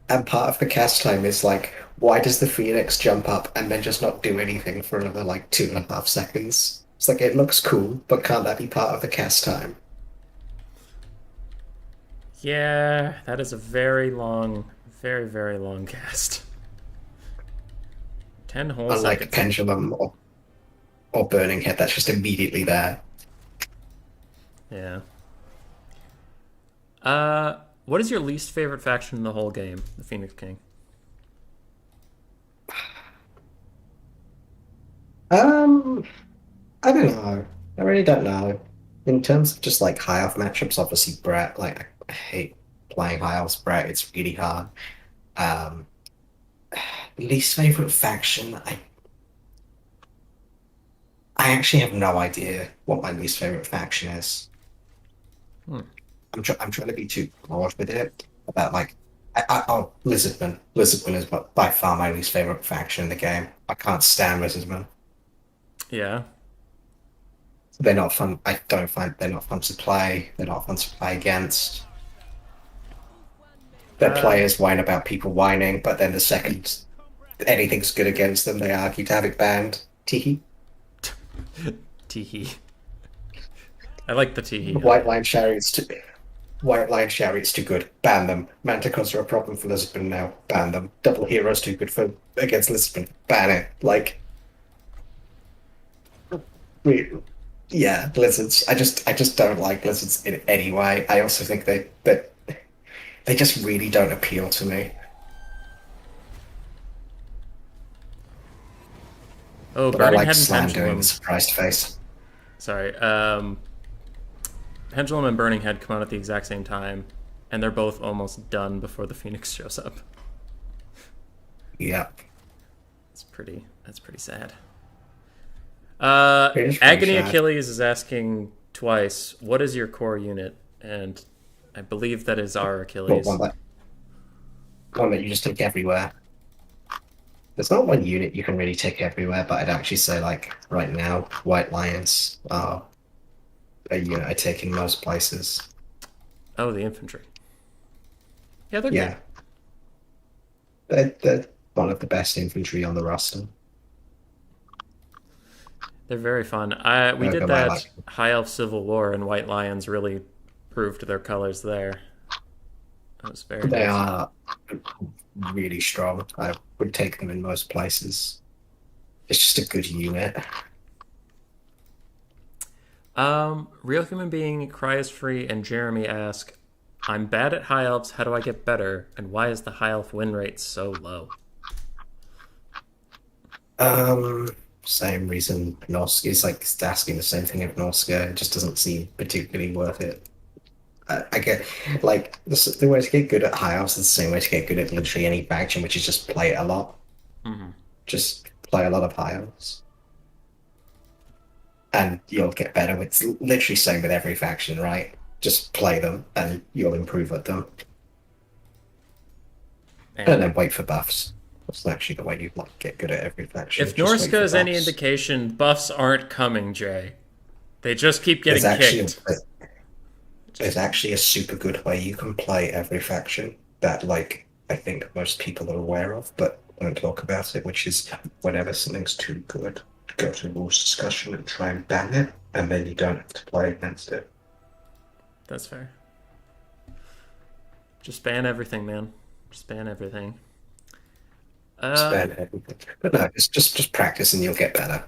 And part of the cast time is like, why does the Phoenix jump up and then just not do anything for another like 2.5 seconds? It's like, it looks cool, but can't that be part of the cast time? Yeah, that is a very long, very, very long cast. 10 whole Unlike seconds. Pendulum or Burning Head, that's just immediately there. Yeah. What is your least favorite faction in the whole game? The Phoenix King. I don't know. I really don't know. In terms of just like high elf matchups, obviously Brett, like I hate playing high elves Brett, it's really hard. Least favorite faction, I actually have no idea what my least favorite faction is. I'm trying to be too broad with it about like Lizardmen. Lizardmen is by far my least favorite faction in the game. I can't stand Lizardmen. Yeah. They're not fun. I don't find they're not fun to play. They're not fun to play against. Their players whine about people whining, but then the second anything's good against them, they argue to have it banned. Teehee. Teehee. I like the teehee. White Line Chariots too good. Ban them. Manticores are a problem for Lisbon now. Ban them. Double Heroes too good for against Lisbon. Ban it. Like, yeah, Blizzards. I just don't like Blizzards in any way. I also think they just really don't appeal to me. Oh, But I Burning like Head and Slam doing Pendulum. the surprised face. Sorry. Pendulum and Burning Head come out at the exact same time, and they're both almost done before the Phoenix shows up. Yeah. That's pretty sad. It is pretty Agony sad. Achilles is asking twice, what is your core unit? And I believe that is our Achilles. What one? one that you just take everywhere. There's not one unit you can really take everywhere, but I'd actually say, like, right now, White Lions are a unit I take in most places. Oh, the infantry. Yeah, they're Yeah. They're one of the best infantry on the roster. They're very fun. We did that High Elf Civil War, and White Lions really proved their colors there. That was very They nice. are really strong. I would take them in most places. It's just a good unit. Real Human Being, Cry is Free, and Jeremy ask, I'm bad at High Elves, how do I get better? And why is the High Elf win rate so low? Same reason Norska is like asking the same thing of Norska. It just doesn't seem particularly worth it. I get like the way to get good at high elves is the same way to get good at literally any faction, which is just play it a lot. Mm-hmm. Just play a lot of high elves, and you'll get better. It's literally same with every faction, right? Just play them, and you'll improve at them, and then wait for buffs. That's actually the way you like get good at every faction. If Norska is any indication, buffs aren't coming, Jay. They just keep getting kicked. There's actually a super good way you can play every faction that, like, I think most people are aware of, but don't talk about it, which is whenever something's too good, go to rules discussion and try and ban it, and then you don't have to play against it. That's fair. Just ban everything, man. Just ban everything. Ban everything. But no, it's just practice and you'll get better.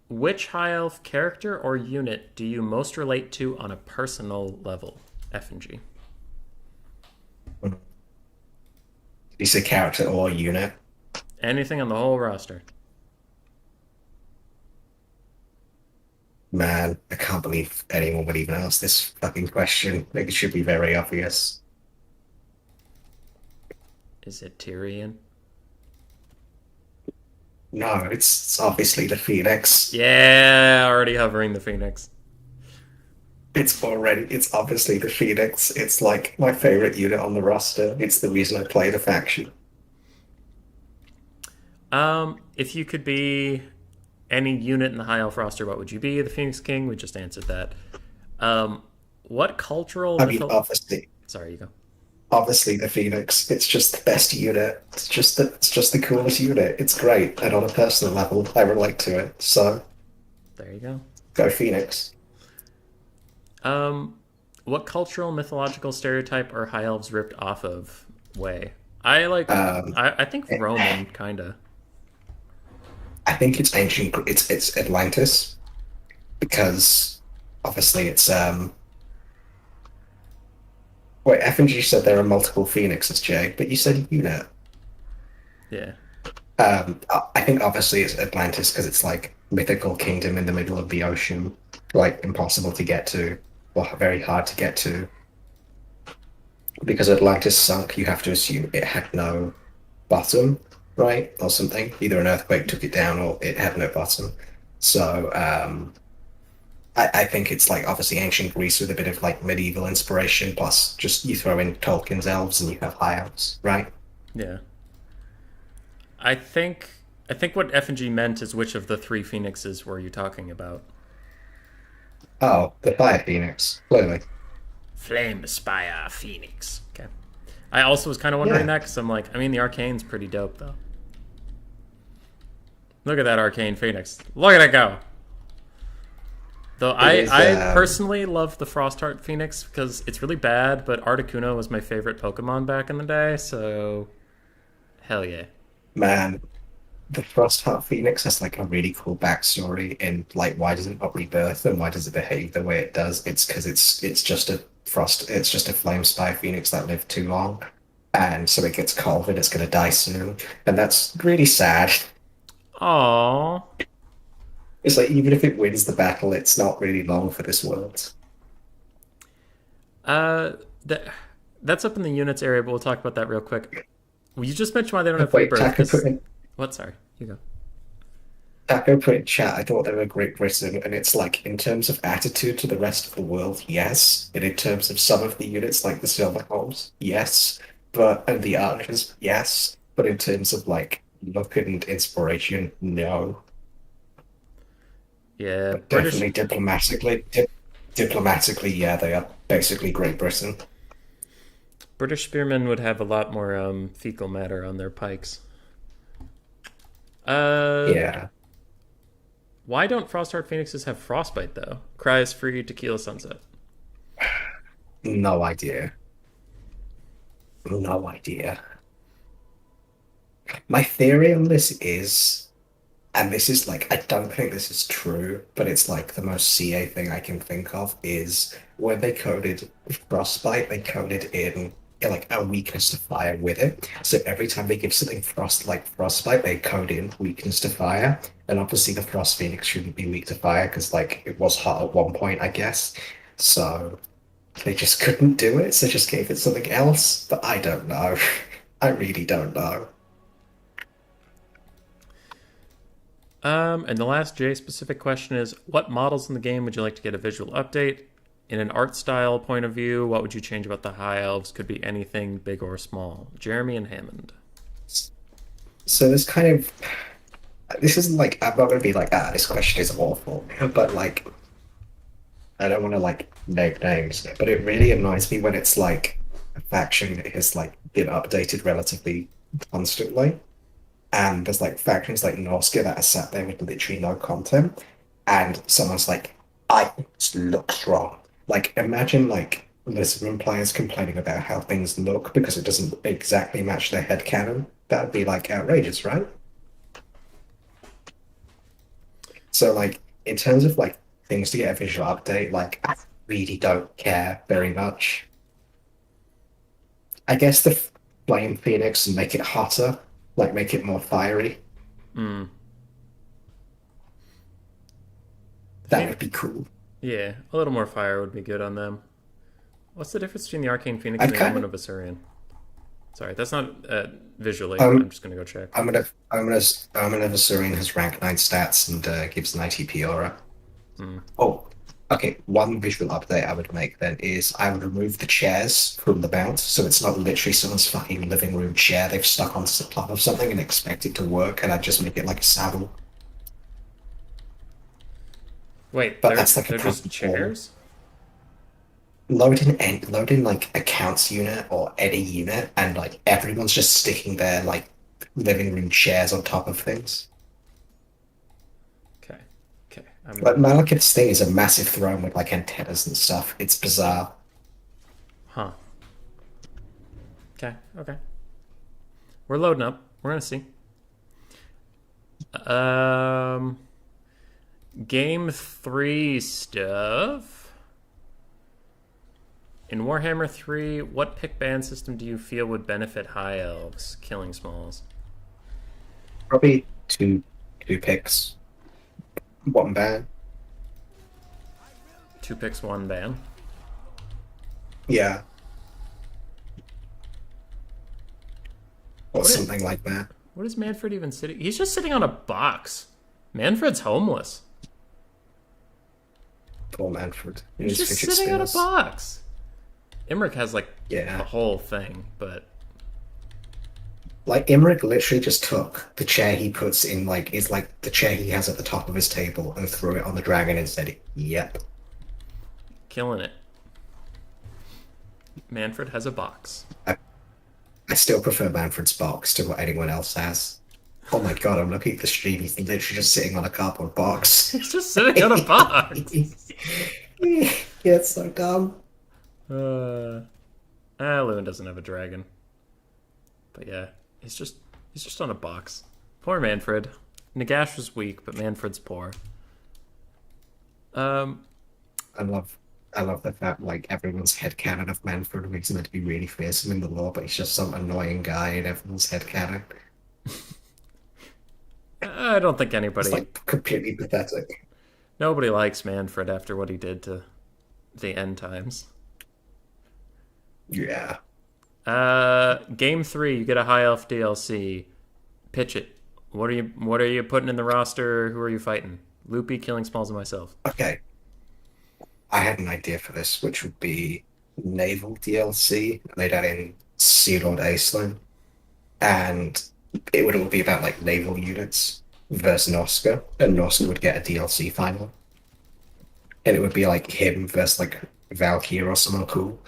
Which High Elf character or unit do you most relate to on a personal level? F and G. Is a character or unit? Anything on the whole roster. Man, I can't believe anyone would even ask this fucking question. Like, it should be very obvious. Is it Tyrion? No, it's obviously the Phoenix. Yeah, already hovering the Phoenix. It's obviously the Phoenix. It's like my favorite unit on the roster. It's the reason I play the faction. If you could be any unit in the High Elf roster, what would you be? The Phoenix King? We just answered that. What cultural... obviously. Sorry, you go. Obviously the Phoenix. It's just the best unit. It's just the coolest unit. It's great. And on a personal level, I relate to it. So there you go. Go Phoenix. What cultural mythological stereotype are High Elves ripped off of? Way. I think Roman kinda. I think it's ancient. It's Atlantis, because obviously it's Wait, FNG said there are multiple phoenixes, Jay, but you said unit. Yeah. I think obviously it's Atlantis because it's like mythical kingdom in the middle of the ocean, like impossible to get to, or very hard to get to. Because Atlantis sunk, you have to assume it had no bottom, right, or something. Either an earthquake took it down, or it had no bottom. So I think it's like obviously ancient Greece with a bit of like medieval inspiration, plus just you throw in Tolkien's elves and you have high elves, right? Yeah. I think what F&G meant is which of the three phoenixes were you talking about? Oh, the Fire Phoenix, clearly. Flame Spire Phoenix. Okay. I also was kind of wondering that because I'm like, I mean, the Arcane's pretty dope though. Look at that Arcane Phoenix. Look at it go. Though I personally love the Frostheart Phoenix because it's really bad, but Articuno was my favorite Pokemon back in the day, so hell yeah. Man, the Frostheart Phoenix has like a really cool backstory, and like why does it not rebirth and why does it behave the way it does? It's because it's just a flame spire phoenix that lived too long, and so it gets cold and it's gonna die soon, and that's really sad. Aww. It's like even if it wins the battle, it's not really long for this world. That's up in the units area, but we'll talk about that real quick. Well, you just mentioned why they don't have rebirth. What? Sorry, you go. Taco put in chat, I thought they were Great Britain, and it's like, in terms of attitude to the rest of the world, yes. And in terms of some of the units, like the Silverholms, yes. And the Archers, yes. But in terms of like look and inspiration, no. Yeah, But definitely diplomatically, yeah, they are basically Great Britain. British spearmen would have a lot more fecal matter on their pikes. Uh, Yeah, why don't Frostheart Phoenixes have frostbite though? Cry is free, tequila sunset. no idea. No idea. My theory on this is, and this is like, I don't think this is true, but it's like the most CA thing I can think of is when they coded Frostbite, they coded in like a weakness to fire with it. So every time they give something like Frostbite, they code in weakness to fire. And obviously the Frost Phoenix shouldn't be weak to fire because like it was hot at one point, I guess. So they just couldn't do it, so just gave it something else. But I don't know. I really don't know. And the last J specific question is, what models in the game would you like to get a visual update? In an art style point of view, what would you change about the High Elves? Could be anything, big or small. Jeremy and Hammond. So this isn't like, I'm not gonna be like, this question is awful, but like I don't want to like name names, but it really annoys me when it's like a faction that has like been updated relatively constantly, and there's like factions like Norsca that are sat there with literally no content, and someone's like, I it looks wrong. Like imagine like Lisbon players complaining about how things look because it doesn't exactly match their headcanon. That would be like outrageous, right? So like in terms of like things to get a visual update, like I really don't care very much. I guess the Flame Phoenix and make it hotter, like make it more fiery. Hmm. That would be cool. Yeah, a little more fire would be good on them. What's the difference between the Arcane Phoenix I'd and the kind Omen of of Assyrian? Sorry, that's not visually. um I'm just gonna go check. I'm gonna Vassarian has rank 9 stats and gives 90 P aura. Hmm. Oh, okay. One visual update I would make then is I would remove the chairs from the mount, so it's not literally someone's fucking living room chair they've stuck on the top of something and expect it to work, and I'd just make it like a saddle. Wait, But they're that's like a they're just problem. chairs? Load in like accounts unit or any unit, and like everyone's just sticking their like living room chairs on top of things. Okay, okay. Like Malekith's thing is a massive throne with like antennas and stuff. It's bizarre. Huh. Okay, okay. We're loading up. We're gonna see. Um, Game 3 stuff. In Warhammer 3, what pick ban system do you feel would benefit High Elves killing Smalls? Probably two picks, one ban. 2 picks, 1 ban. Yeah, or What is, something like that. what is Manfred even sitting? He's just sitting on a box. Manfred's homeless. Poor Manfred. He He's needs just fidget sitting on a spinners. box. Imrik has like a Yeah. whole thing, but Like Imrik literally just took the chair he puts in like is like the chair he has at the top of his table and threw it on the dragon and said, "Yep." killing it. Manfred has a box. I still prefer Manfred's box to what anyone else has. Oh my god, I'm looking at the stream. He's literally just sitting on a cardboard box. He's just sitting on a box. Yeah, it's so dumb. Lewin doesn't have a dragon, but yeah, he's just on a box. Poor Manfred. Nagash was weak, but Manfred's poor. Um, I love the fact like everyone's headcanon of Manfred makes him to be really fearsome in the law, but he's just some annoying guy in everyone's headcanon. I don't think anybody, It's like completely pathetic. nobody likes Manfred after what he did to the end times. Yeah. Game 3, you get a High Elf DLC. Pitch it. What are you putting in the roster? Who are you fighting? Loopy, Killing Smalls, and myself. Okay, I had an idea for this, which would be naval DLC. They'd add in Sea Lord Aisling, and it would all be about like naval units versus Noska, and Noska would get a DLC final, and it would be like him versus like Valkyrie or someone cool,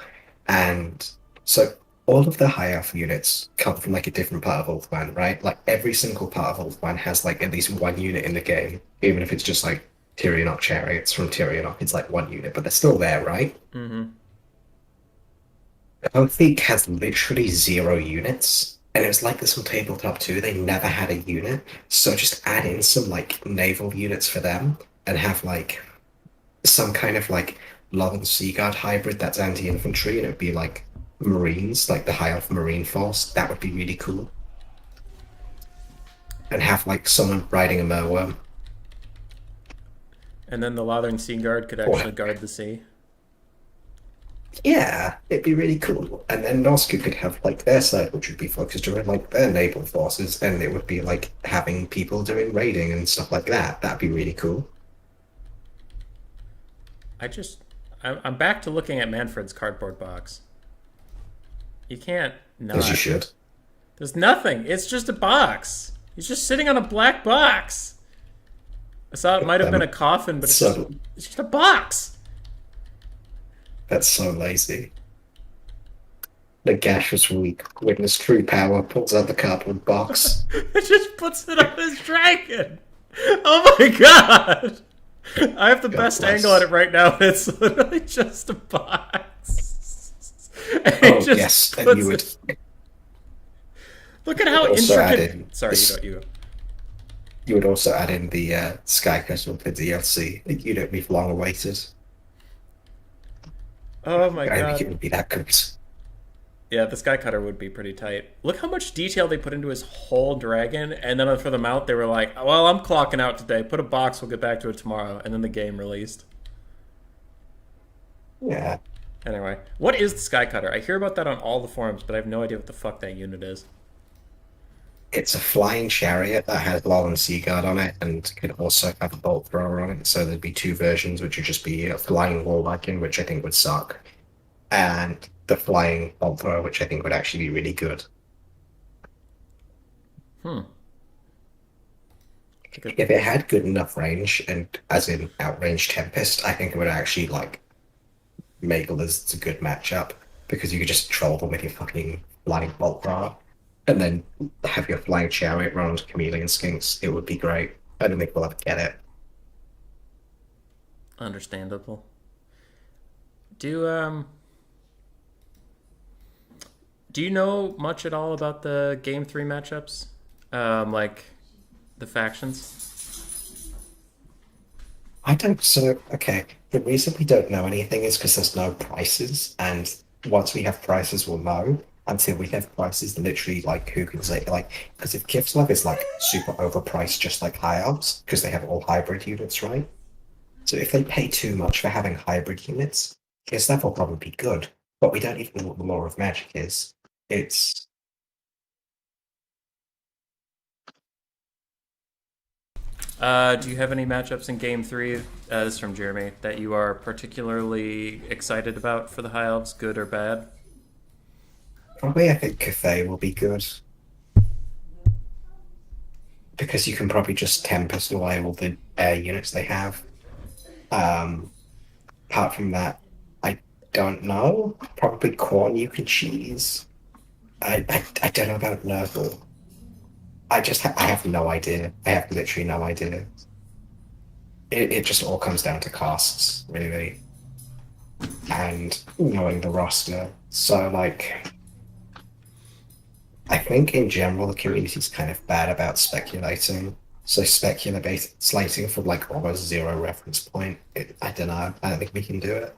and so all of the high elf units come from like a different part of Ulthuan, right? Like every single part of Ulthuan has like at least one unit in the game, even if it's just like Tyrion chariots from Tyrion, it's like one unit, but they're still there, right? Mm-hmm. Convocation has literally 0 units, and it was like this on tabletop too. They never had a unit, so just add in some like naval units for them, and have like some kind of like Love and Sea Guard hybrid that's anti-infantry, and it would be like Marines, like the High Elf Marine Force. That would be really cool. And have like someone riding a Merworm. And then the Lothern Sea Guard could actually guard the sea. Yeah, it'd be really cool. And then Noska could have like their side, which would be focused around like their naval forces, and it would be like having people doing raiding and stuff like that. That'd be really cool. I'm back to looking at Manfred's cardboard box. You can't not. As you should. There's nothing. It's just a box. He's just sitting on a black box. I saw it might have been a coffin, but it's just a box. That's so lazy. The gaseous weak, witness true power, pulls out the cardboard box. It just puts it on his dragon. Oh my god! I have the best angle at it right now, and it's literally just a box. And oh, yes, and you would... Look at how intricate... Sorry, you go. You would also add in the Sky Crystal for DLC. You don't we've long awaited. Oh my god. I think it would be that good. Yeah, the Sky Cutter would be pretty tight. Look how much detail they put into his whole dragon, and then for the mount, they were like, well, I'm clocking out today. Put a box, we'll get back to it tomorrow. And then the game released. Yeah. Anyway, what is the Sky Cutter? I hear about that on all the forums, but I have no idea what the fuck that unit is. It's a flying chariot that has Lol and Seaguard on it, and could also have a bolt thrower on it. So there'd be 2 versions, which would just be a flying wall Viking, which I think would suck, and the flying bolt thrower, which I think would actually be really good. If it had good enough range, and as in outrange Tempest, I think it would actually like make this a good matchup, because you could just troll them with your fucking flying bolt thrower, and then have your flying chariot run onto Chameleon Skinks. It would be great. I don't think we'll ever get it. Understandable. Do you know much at all about the Game 3 matchups? Like the factions? I don't, so, okay. The reason we don't know anything is because there's no prices, and once we have prices, we'll know. Until we have prices, literally, like, who can say, like, because if Kislev is, like, super overpriced, just like High Elves, because they have all hybrid units, right? So if they pay too much for having hybrid units, Kislev will probably be good, but we don't even know what the law of magic is. It's... Do you have any matchups in Game 3, this is from Jeremy, that you are particularly excited about for the High Elves, good or bad? Probably I think Cathay will be good. Because you can probably just Tempest away all the air units they have. Apart from that, I don't know. Probably corn you can cheese. I don't know about Nurgle. I have no idea. I have literally no idea. It just all comes down to costs, really. And knowing the roster. So, like... I think in general the community's kind of bad about speculating. So speculating from like almost 0 reference point, I don't know. I don't think we can do it.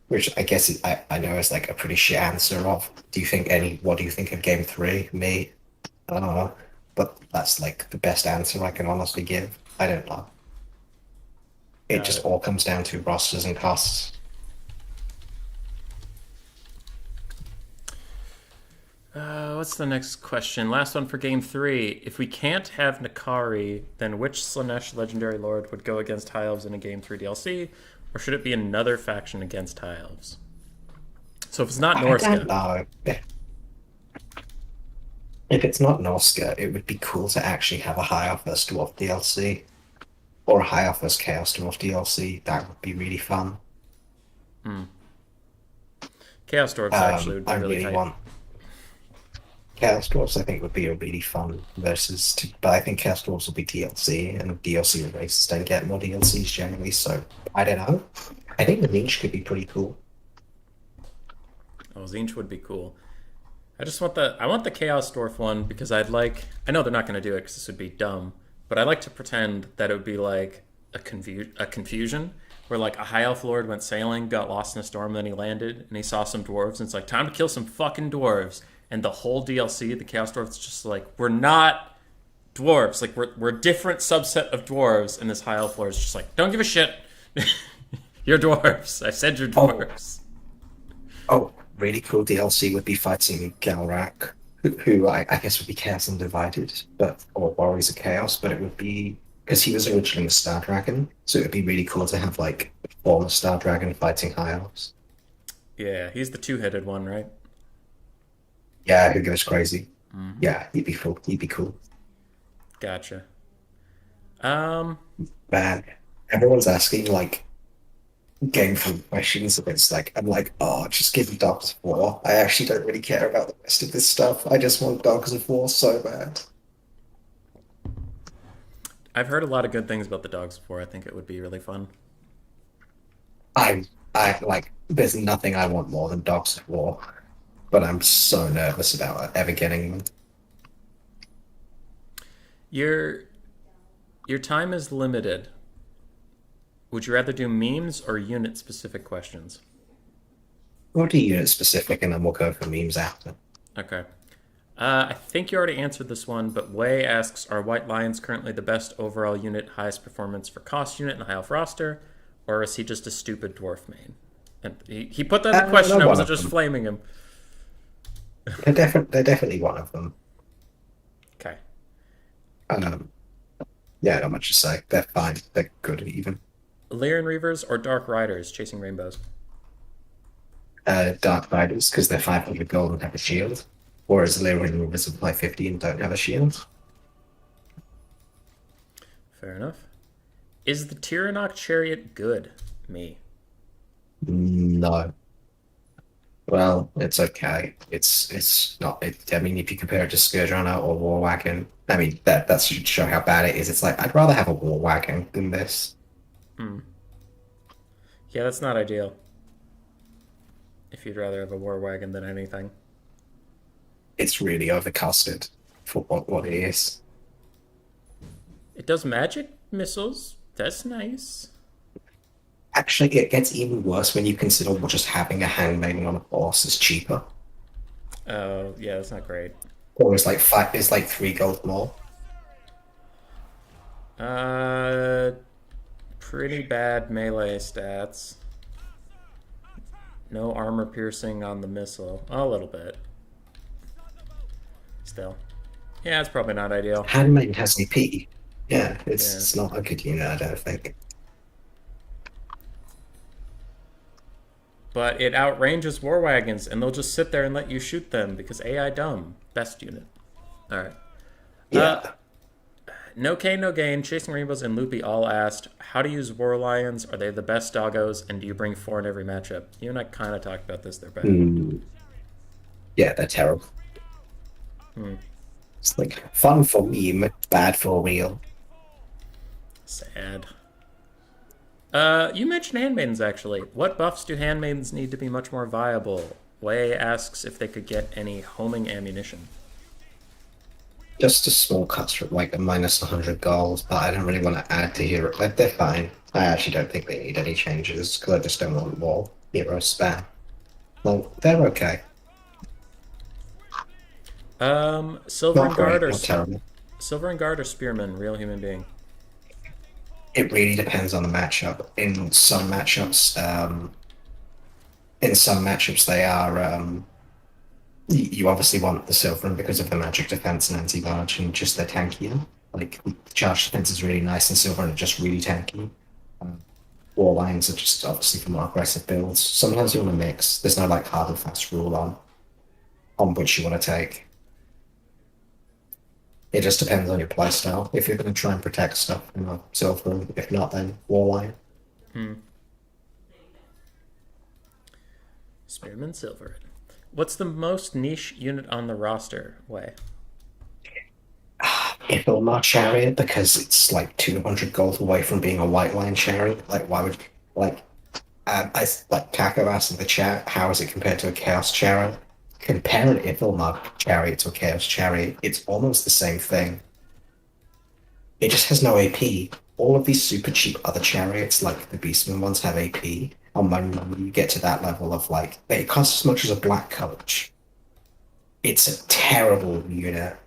Which I guess I know is like a pretty shit answer of, what do you think of Game 3? Me? I don't know. But that's like the best answer I can honestly give. I don't know. It just all comes down to rosters and costs. What's the next question? Last one for game 3. If we can't have Nakari, then which Slanesh legendary lord would go against High Elves in a game 3 DLC? Or should it be another faction against High Elves? So if it's not I don't Norska. know. If it's not Norska, it would be cool to actually have a High Elf vs Dwarf DLC. Or a High Elf vs Chaos Dwarf DLC. That would be really fun. Chaos Dwarves actually would be I really really hype. want Chaos Dwarfs. I think would be a really fun versus. But I think Chaos Dwarfs will be DLC, and DLC races don't get more DLCs generally. So I don't know. I think the niche could be pretty cool. Oh, Zinch would be cool. I want the Chaos Dwarf one because I know they're not going to do it because this would be dumb, but I like to pretend that it would be like a confusion where like a High Elf Lord went sailing, got lost in a storm, then he landed and he saw some dwarves and it's like, time to kill some fucking dwarves. And the whole DLC, the Chaos Dwarf, is just like, we're not dwarves. Like, we're a different subset of dwarves. And this High Elf Lord is just like, don't give a shit. You're dwarves. I said you're dwarves. Oh, really cool DLC would be fighting Galrak, who I guess would be Chaos Undivided, or Warriors of Chaos, but it would be because he was originally a Star Dragon, so it would be really cool to have like a former Star Dragon fighting High Elves. Yeah, he's the two-headed one, right? Yeah, who goes crazy? Yeah, he'd be cool. He'd be cool. Gotcha. Man, everyone's asking like game from questions, and it's like I'm like, oh, just give me Dogs of War. I actually don't really care about the rest of this stuff. I just want Dogs of War so bad. I've heard a lot of good things about the Dogs before. I think it would be really fun. I like. There's nothing I want more than Dogs of War, but I'm so nervous about ever getting them. Your time is limited. Would you rather do memes or unit-specific questions? We'll do unit specific, and then we'll go for memes after. Okay. I think you already answered this one, but Way asks, are White Lions currently the best overall unit, highest performance for cost unit in the High Elf roster, or is he just a stupid dwarf main? And he put that in the question. I wasn't just flaming him. They're definitely one of them. Okay. Yeah, not much to say. They're fine. They're good even. Lyran Reavers or Dark Riders chasing rainbows? Dark Riders, because they're 500 gold and have a shield. Whereas Lyran Reavers apply 50 and don't have a shield. Fair enough. Is the Tyrion chariot good? Me. No. Well, it's okay. It's not. I mean, if you compare it to Scourge Runner or War Wagon, I mean that should show how bad it is. It's like I'd rather have a War Wagon than this. Yeah, that's not ideal. If you'd rather have a war wagon than anything. It's really overcosted for what it is. It does magic missiles. That's nice. Actually, it gets even worse when you consider just having a handmaiden on a horse is cheaper. Oh, yeah, that's not great. Or it's like five. It's like 3 gold more. Pretty bad melee stats. No armor piercing on the missile. A little bit. Still. Yeah, it's probably not ideal. Handmaiden has AP. Yeah, it's not a good unit, I don't think. But it outranges war wagons, and they'll just sit there and let you shoot them because AI dumb. Best unit. Alright. Yeah. No Cane, No Gain, Chasing Rainbows, and Loopy all asked, how to use War Lions? Are they the best doggos? And do you bring 4 in every matchup? You and I kind of talked about this. They're bad. Yeah, they're terrible. It's like fun for meme, bad for real. Sad. You mentioned handmaidens, actually. What buffs do handmaidens need to be much more viable? Way asks if they could get any homing ammunition. Just a small cut from like a minus 100 gold, but I don't really want to add to hero. Like, they're fine. I actually don't think they need any changes because I just don't want more hero spam. Well, they're okay. Silver Not and great, Guard or not terrible. Silver and Guard or Spearman, real human being. It really depends on the matchup. In some matchups, they are You obviously want the Silverin because of the magic defense and anti-barge and just the tankier. Like, the charge defense is really nice and Silverin are just really tanky. Um, War lines are just obviously for more aggressive builds. Sometimes you want to mix. There's no like hard and fast rule on which you want to take. It just depends on your playstyle. If you're going to try and protect stuff, Silverin. If not, then Warline. Hmm. Spearman Silver. What's the most niche unit on the roster? Way. Ifilmar Chariot because it's like 200 gold away from being a white line chariot. Like, why would like I like Kako asked in the chat, how is it compared to a Chaos Chariot? Compare an Ifilmar Chariot to a Chaos Chariot. It's almost the same thing. It just has no AP. All of these super cheap other chariots, like the Beastman ones, have AP. And when you get to that level of like, it costs as much as a black coach. It's a terrible unit.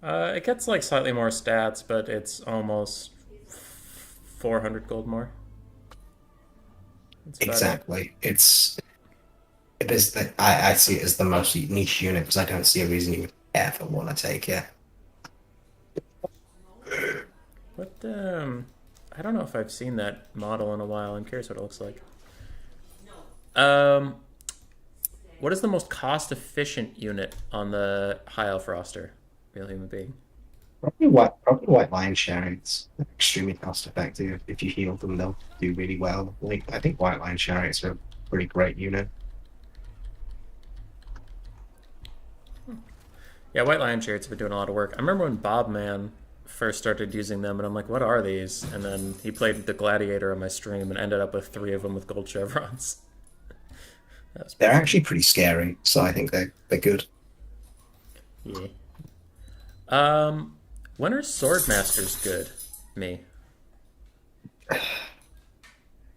It gets like slightly more stats, but it's almost 400 gold more. That's about it. Exactly. It is that I see it as the most niche unit because I don't see a reason you would ever want to take it. But I don't know if I've seen that model in a while. I'm curious what it looks like. Um, what is the most cost-efficient unit on the High Elf roster? Real human being. Probably white lion chariots. They're extremely cost effective. If you heal them, they'll do really well. Like I think white lion chariots are a pretty great unit. Yeah, White Lion Chariots have been doing a lot of work. I remember when Bobman first started using them, and I'm like, what are these? And then he played the Gladiator on my stream and ended up with 3 of them with gold chevrons. That was They're actually pretty scary, so I think they're good. yeah. When are Swordmasters good? Me.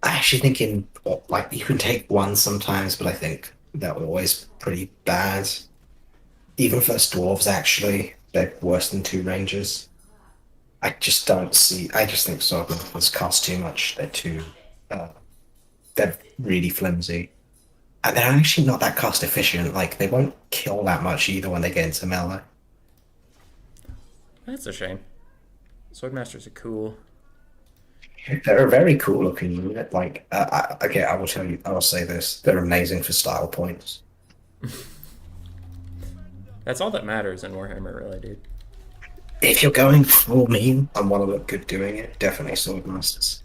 I actually think in like you can take one sometimes, but I think that was always pretty bad. Even first dwarves, actually, they're worse than 2 rangers. I just don't see. I just think swordmasters cost too much. They're too. Uh, they're really flimsy. And they're actually not that cost efficient. Like they won't kill that much either when they get into melee. That's a shame. Swordmasters are cool. They're a very cool looking unit. Like, okay, I will tell you. I will say this: they're amazing for style points. That's all that matters in Warhammer, really, dude. If you're going full meme and want to look good doing it, definitely swordmasters.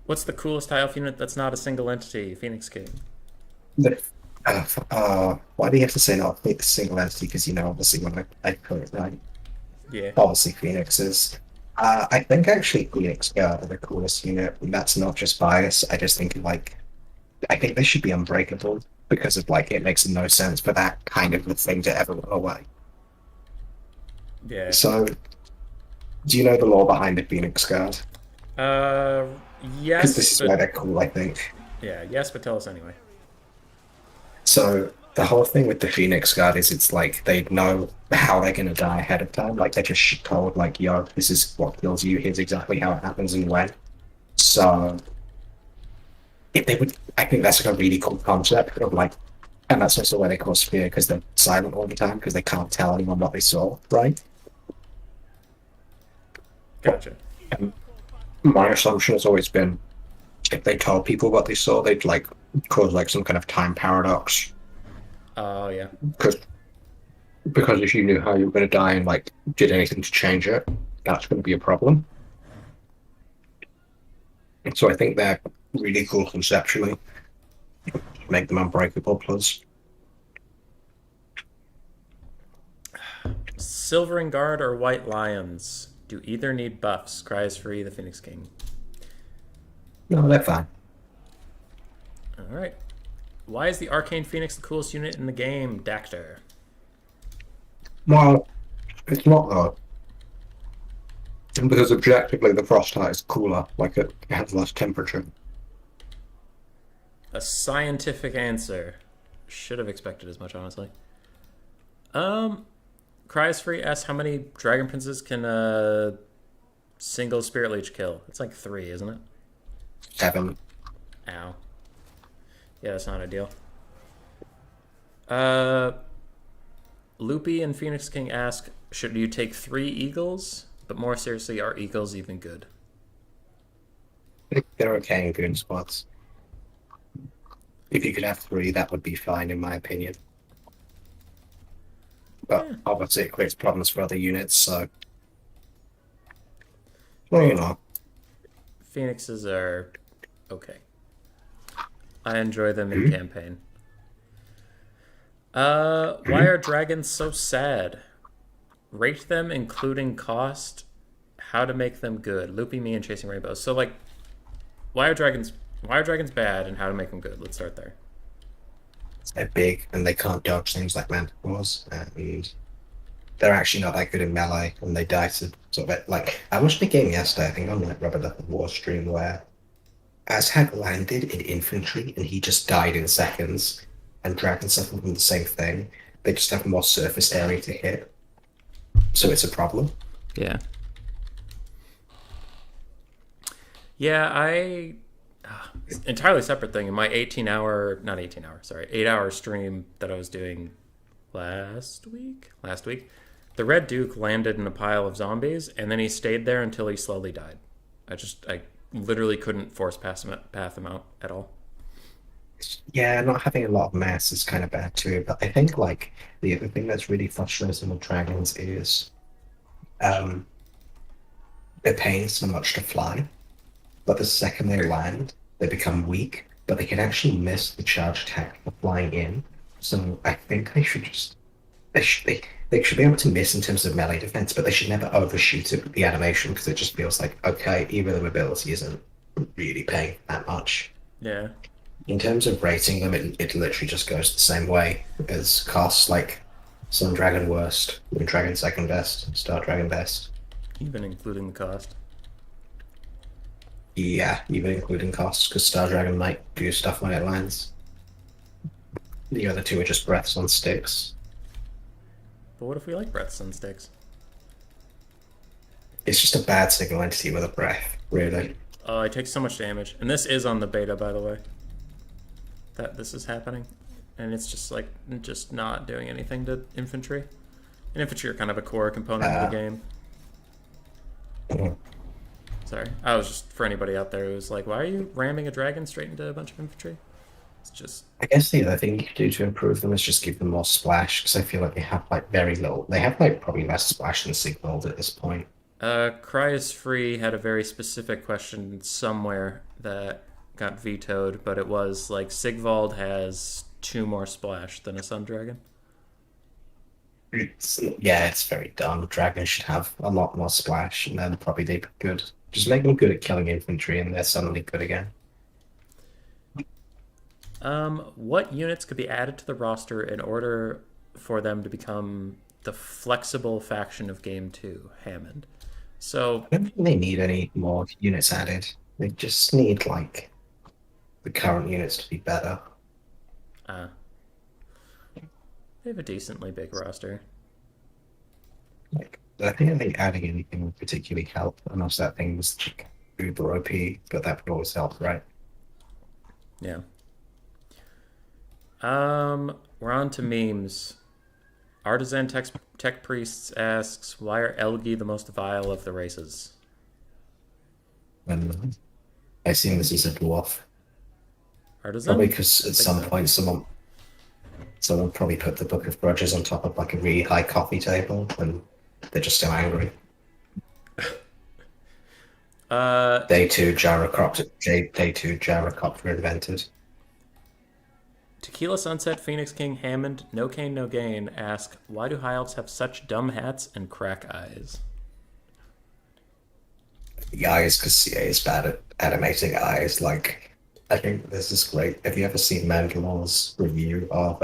What's the coolest High Elf unit that's not a single entity? Phoenix King. Why do you have to say not a single entity? Because obviously when I put it right, Yeah. obviously Phoenixes. I think actually Phoenix are the coolest unit. And that's not just bias. I just think I think they should be unbreakable because of it makes no sense for that kind of a thing to ever go away. Yeah. So, do you know the lore behind the Phoenix Guard? Yes. Because this is why they're cool, I think. Yeah, yes, but tell us anyway. So the whole thing with the Phoenix Guard is it's like they know how they're going to die ahead of time. Like they're just told, yo, this is what kills you. Here's exactly how it happens and when. So if they would, I think that's a really cool concept of and that's also why they cause fear because they're silent all the time because they can't tell anyone what they saw, right? Gotcha. And my assumption has always been if they told people what they saw, they'd cause some kind of time paradox. Oh, yeah. Because if you knew how you were going to die and did anything to change it, that's going to be a problem. And so I think they're really cool conceptually. Make them unbreakable, plus. Silvering Guard or White Lions? Do either need buffs? Cries free, the Phoenix King. No, they're fine. Alright. Why is the Arcane Phoenix the coolest unit in the game, Dactor? Well, it's not though. Because objectively the Frostite is cooler, it has less temperature. A scientific answer. Should have expected as much, honestly. Cries free asks how many Dragon Princes can a single Spirit Leech kill? It's 3, isn't it? 7. Ow. Yeah, that's not ideal. Uh, Loopy and Phoenix King ask, should you take 3 eagles? But more seriously, are eagles even good? I think they're okay in goon spots. If you could have three, that would be fine, in my opinion. But Yeah. obviously, it creates problems for other units, so. Well, you know. Phoenixes are okay. I enjoy them in campaign. Why are dragons so sad? Rate them, including cost. How to make them good. Loopy me and chasing rainbows. So like, why are dragons? Why are dragons bad, and how to make them good? Let's start there. They're big and they can't dodge things like manticores, and they're actually not that good in melee, and they die to sort of like. I watched a game yesterday, I think on like Rubber Duck War stream, where Aztec landed in infantry and he just died in seconds, and dragons suffer from the same thing. They just have more surface area to hit, so it's a problem. Yeah. Yeah, entirely separate thing. In my 18-hour, not 18-hour, sorry, 8-hour stream that I was doing last week, the Red Duke landed in a pile of zombies, and then he stayed there until he slowly died. I literally couldn't force path him out at all. Yeah, not having a lot of mass is kind of bad too, but I think like the other thing that's really frustrating with dragons is um, they're paying so much to fly, but the second they land, they become weak, but they can actually miss the charge attack for flying in. So I think they should just they should be able to miss in terms of melee defense, but they should never overshoot it with the animation because it just feels like okay, even the ability isn't really paying that much. Yeah. In terms of rating them, it literally just goes the same way as costs, like Sun Dragon worst, Moon Dragon second best, Star Dragon best. Even including the cost. Yeah, even including costs, because Star Dragon might do stuff when it lands. The other two are just breaths on sticks. But what if we like breaths on sticks? It's just a bad single entity with a breath, really. Oh, I take so much damage. And this is on the beta, by the way. That this is happening. And it's just like, just not doing anything to infantry. And infantry are kind of a core component of the game. Mhm. Sorry. I was just, for anybody out there who's like, why are you ramming a dragon straight into a bunch of infantry? It's just... I guess the other thing you could do to improve them is just give them more splash, because I feel like they have like very little. They have like probably less splash than Sigvald at this point. Cry is Free had a very specific question somewhere that got vetoed, but it was like Sigvald has 2 more splash than a Sun Dragon. It's very dumb. Dragons should have a lot more splash, and then probably they'd be good. Just make them good at killing infantry, and they're suddenly good again. What units could be added to the roster in order for them to become the flexible faction of Game 2? Hammond. So I don't think they need any more units added. They just need like the current units to be better. they have a decently big roster. Like I think adding anything would particularly help, unless that thing was like, uber OP, but that would always help, right? Yeah. We're on to memes. Artisan Tech Priests asks, why are Elgi the most vile of the races? And I assume this is a dwarf. Artisan? Probably because at some so. point someone probably put the Book of Grudges on top of like a really high coffee table, and they're just so angry. Day two gyrocopter invented. Tequila Sunset, Phoenix King, Hammond, No Cane, No Gain ask, why do high elves have such dumb hats and crack eyes? The eyes, because CA is bad at animating eyes. Like, I think this is great. Have you ever seen Mandalore's review of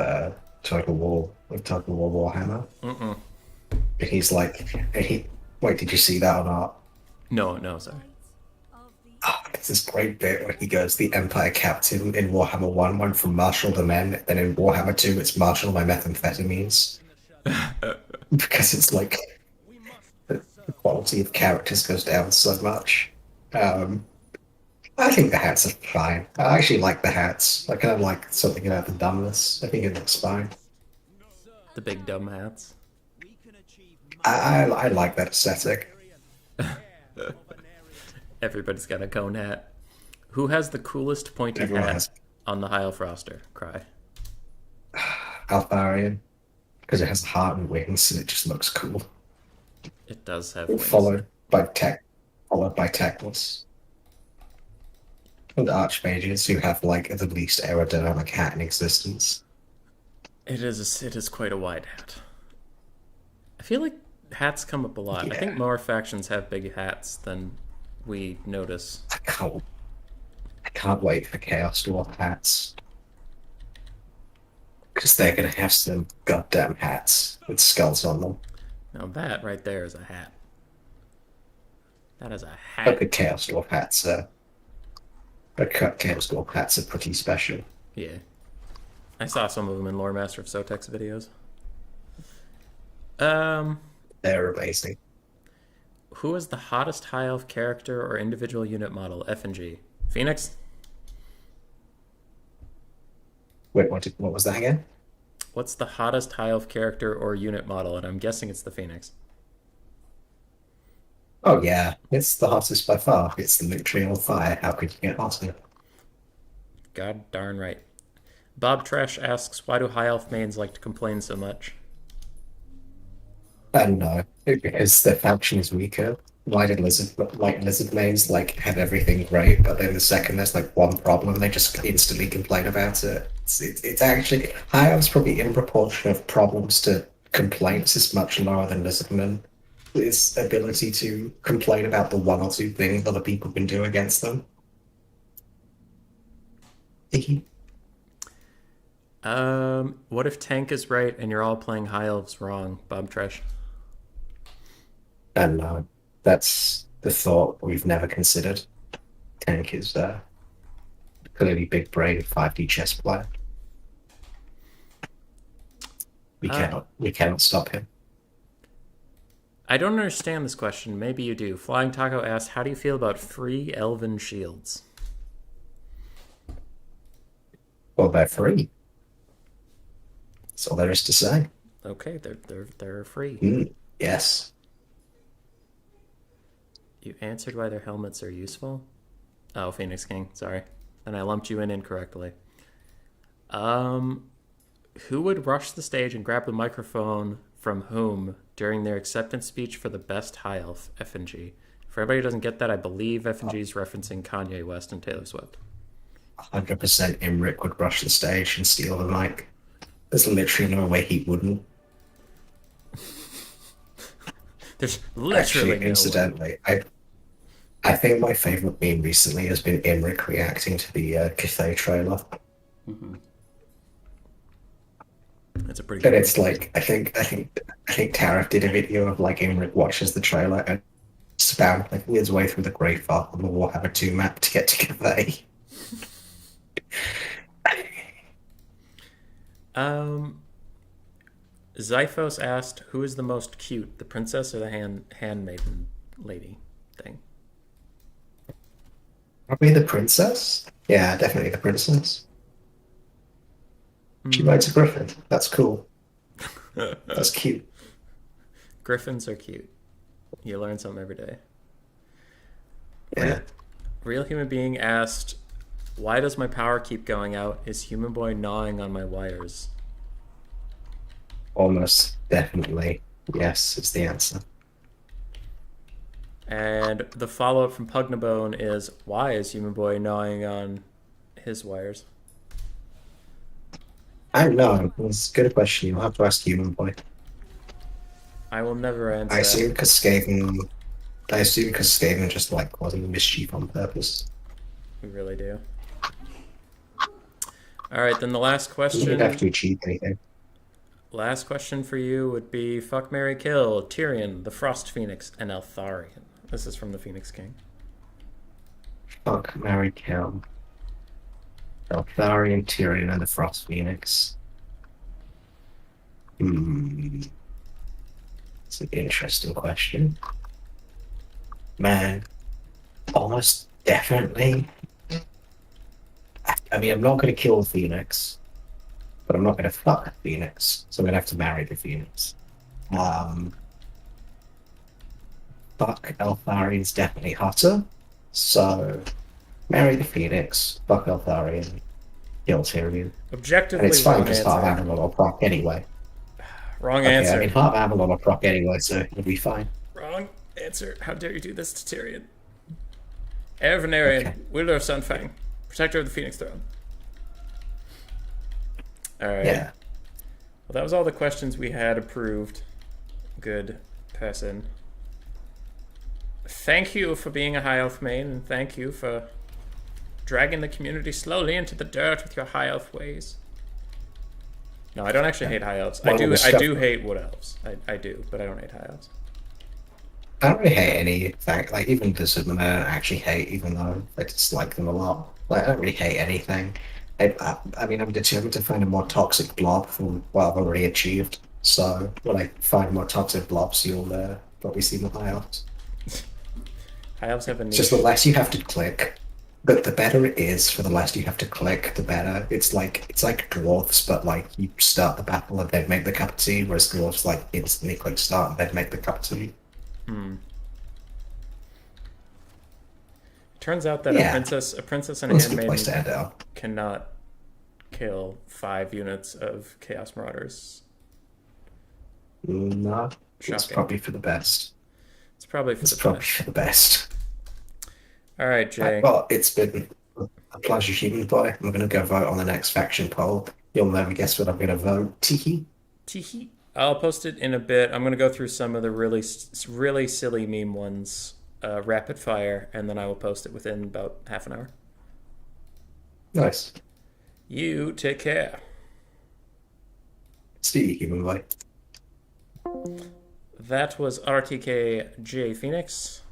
Total War Warhammer? Mm-mm. And he's like, wait, did you see that or not? No, sorry. Oh, it's this great bit where he goes, the Empire Captain in Warhammer 1 went from Marshal to Men, then in Warhammer 2 it's Marshal by methamphetamines. Because it's like, the quality of characters goes down so much. I think the hats are fine. I actually like the hats. I kind of like something about the dumbness. I think it looks fine. The big dumb hats. I like that aesthetic. Everybody's got a cone hat. Who has the coolest pointy Everyone hat has on the High Elf roster? Cry. Eltharion because it has a heart and wings and it just looks cool. It does have wings. Followed by Teclis. And archmages who have like the least aerodynamic hat in existence. It is quite a wide hat. I feel like hats come up a lot. Yeah. I think more factions have big hats than we notice. I can't wait for Chaos Dwarf hats. Because they're gonna have some goddamn hats with skulls on them. Now that right there is a hat. That is a But hat. the Chaos Dwarf hats are... The Chaos Dwarf hats are pretty special. Yeah. I saw some of them in Lore Master of Sotek's videos. They're amazing. Who is the hottest High Elf character or individual unit model? F and G. Phoenix? Wait, what was that again? What's the hottest High Elf character or unit model? And I'm guessing it's the Phoenix. Oh yeah, it's the hottest by far. It's literally on fire. How could you get hotter? God darn right. Bob Trash asks, why do High Elf mains like to complain so much? I don't know. Because their faction is weaker. Why did lizard mains like have everything great, but then the second there's like one problem, they just instantly complain about it. It's actually High Elves probably in proportion of problems to complaints is much lower than lizardmen. Its ability to complain about the one or two things other people can do against them. What if tank is right and you're all playing High Elves wrong, Bob Trash? I don't know. That's the thought we've never considered. Tank is clearly big brain 5D chess player. We cannot stop him. I don't understand this question. Maybe you do. Flying Taco asks, how do you feel about free elven shields? Well, they're free. That's all there is to say. Okay, they're free. Yes. You answered why their helmets are useful? Oh, Phoenix King, sorry. And I lumped you in incorrectly. Who would rush the stage and grab the microphone from whom during their acceptance speech for the best High Elf, F&G? For anybody who doesn't get that, I believe F&G is referencing Kanye West and Taylor Swift. 100% Imrik would rush the stage and steal the mic. There's literally no way he wouldn't. There's literally Actually, incidentally, I think my favorite meme recently has been Imrik reacting to the Cathay trailer. Mm-hmm. That's a pretty. But it's like I think Tariff did a video of like Imrik watches the trailer and spam like his way through the Grey File on the Warhammer 2 map to get to Cathay. Zyphos asked, who is the most cute, the princess or the handmaiden lady thing? Probably the princess? Yeah, definitely the princess. She rides a griffin. That's cool. That's cute. Griffins are cute. You learn something every day. Yeah. Real Human Being asked, why does my power keep going out? Is Human Boy gnawing on my wires? Almost definitely. Yes, is the answer. And the follow-up from Pugnabone is, why is Human Boy gnawing on his wires? I don't know. It's a good question. You'll have to ask Human Boy. I will never answer. I assume because Skaven just like causing mischief on purpose. We really do. All right, then the last You question. don't have to achieve anything. Last question for you would be fuck, marry, kill Tyrion, the Frost Phoenix, and Eltharion. This is from the Phoenix King. Fuck, marry, kill. Eltharion, Tyrion, and the Frost Phoenix. It's an interesting question. Man, almost definitely I mean, I'm not going to kill the Phoenix, but I'm not going to fuck the Phoenix, so I'm going to have to marry the Phoenix. Fuck Eltharion's definitely hotter, so marry the Phoenix, fuck Eltharion, kill Tyrion. And Objectively, it's fine wrong because Heart of answer. Avalon will proc anyway. Wrong Okay, answer. I mean, Heart of Avalon will proc anyway, so it'll be fine. Wrong answer. How dare you do this to Tyrion? Heir Venerian, Okay. wielder of Sunfang, protector of the Phoenix Throne. Alright. Yeah. Well, that was all the questions we had approved. Good person. Thank you for being a High Elf main, and thank you for dragging the community slowly into the dirt with your High Elf ways. No, I don't actually hate High Elves. I do hate Wood Elves. I do, but I don't hate High Elves. I don't really hate any, in fact, like, even the Superman I don't actually hate, even though I dislike them a lot. Like, I don't really hate anything. I mean, I'm determined to find a more toxic blob from what I've already achieved. So, when I find more toxic blobs, you'll probably see more High Elves. High Elves have a niche. Just the less you have to click, but the better it is for the less you have to click, the better. It's like dwarves, but like you start the battle and then make the cup of tea, whereas dwarves like instantly click start and then make the cup of tea. Turns out that Yeah. a princess and a That's a good place to handmaiden end out. cannot kill 5 units of Chaos Marauders. No, it's Shocking. probably for the best. It's probably for It's the probably best. for the best. All right, Jay. Well, it's been a pleasure, Human Boy. I'm going to go vote on the next faction poll. You'll never guess what I'm going to vote. Tiki. Teehee. I'll post it in a bit. I'm going to go through some of the really silly meme ones, rapid fire, and then I will post it within about half an hour. Nice. You take care. See you, Human Boy. That was RTK J Phoenix.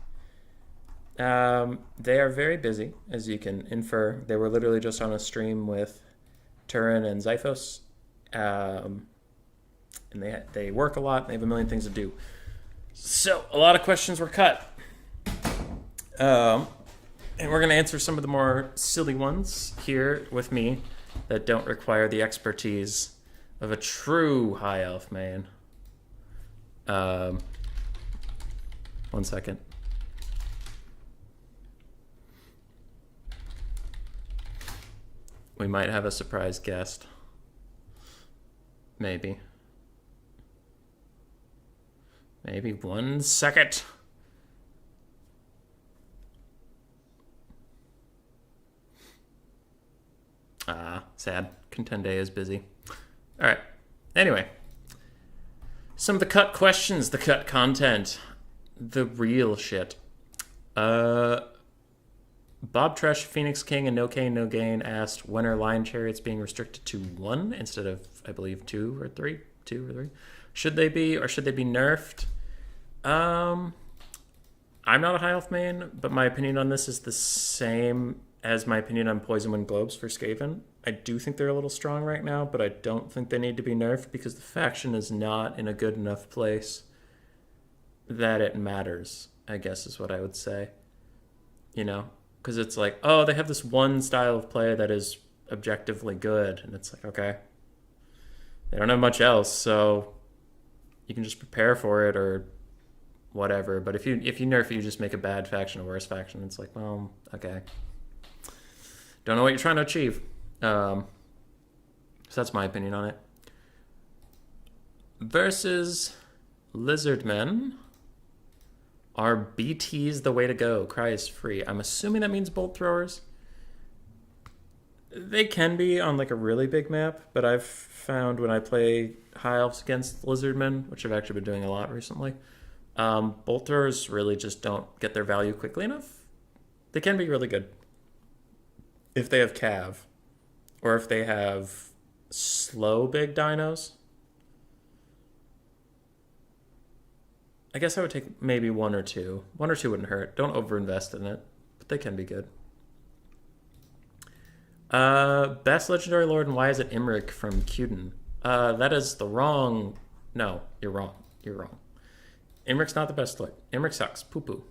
They are very busy, as you can infer. They were literally just on a stream with Turin and Zyphos. And they work a lot. They have a million things to do. So a lot of questions were cut. And we're going to answer some of the more silly ones here with me that don't require the expertise of a true High Elf main. 1 second. We might have a surprise guest. Maybe. Maybe 1 second. Sad. Contend Day is busy. Alright. Anyway. Some of the cut questions, the cut content. The real shit. Bob Tresh, Phoenix King, and No Cane, No Gain asked, when are Lion Chariots being restricted to 1 instead of, I believe, 2 or 3? 2 or 3? Should they be, or should they be nerfed? I'm not a High Elf main, but my opinion on this is the same as my opinion on Poison Wind Globes for Skaven. I do think they're a little strong right now, but I don't think they need to be nerfed because the faction is not in a good enough place that it matters, I guess is what I would say. You know? Because it's like, oh, they have this one style of play that is objectively good. And it's like, okay. They don't have much else, so you can just prepare for it or whatever. But if you nerf it, you just make a bad faction a worse faction. It's like, well, okay. Don't know what you're trying to achieve. So that's my opinion on it. Versus Lizardmen. Are BTs the way to go? Cry is free. I'm assuming that means bolt throwers. They can be on like a really big map, but I've found when I play High Elves against Lizardmen, which I've actually been doing a lot recently, bolt throwers really just don't get their value quickly enough. They can be really good. If they have cav, or if they have slow big dinos. I guess I would take maybe 1 or 2. 1 or 2 wouldn't hurt. Don't overinvest in it, but they can be good. Best Legendary Lord, and why is it Imrik from Cuden? That is the wrong... No, you're wrong. You're wrong. Imrik's not the best lord. Imrik sucks. Poo-poo.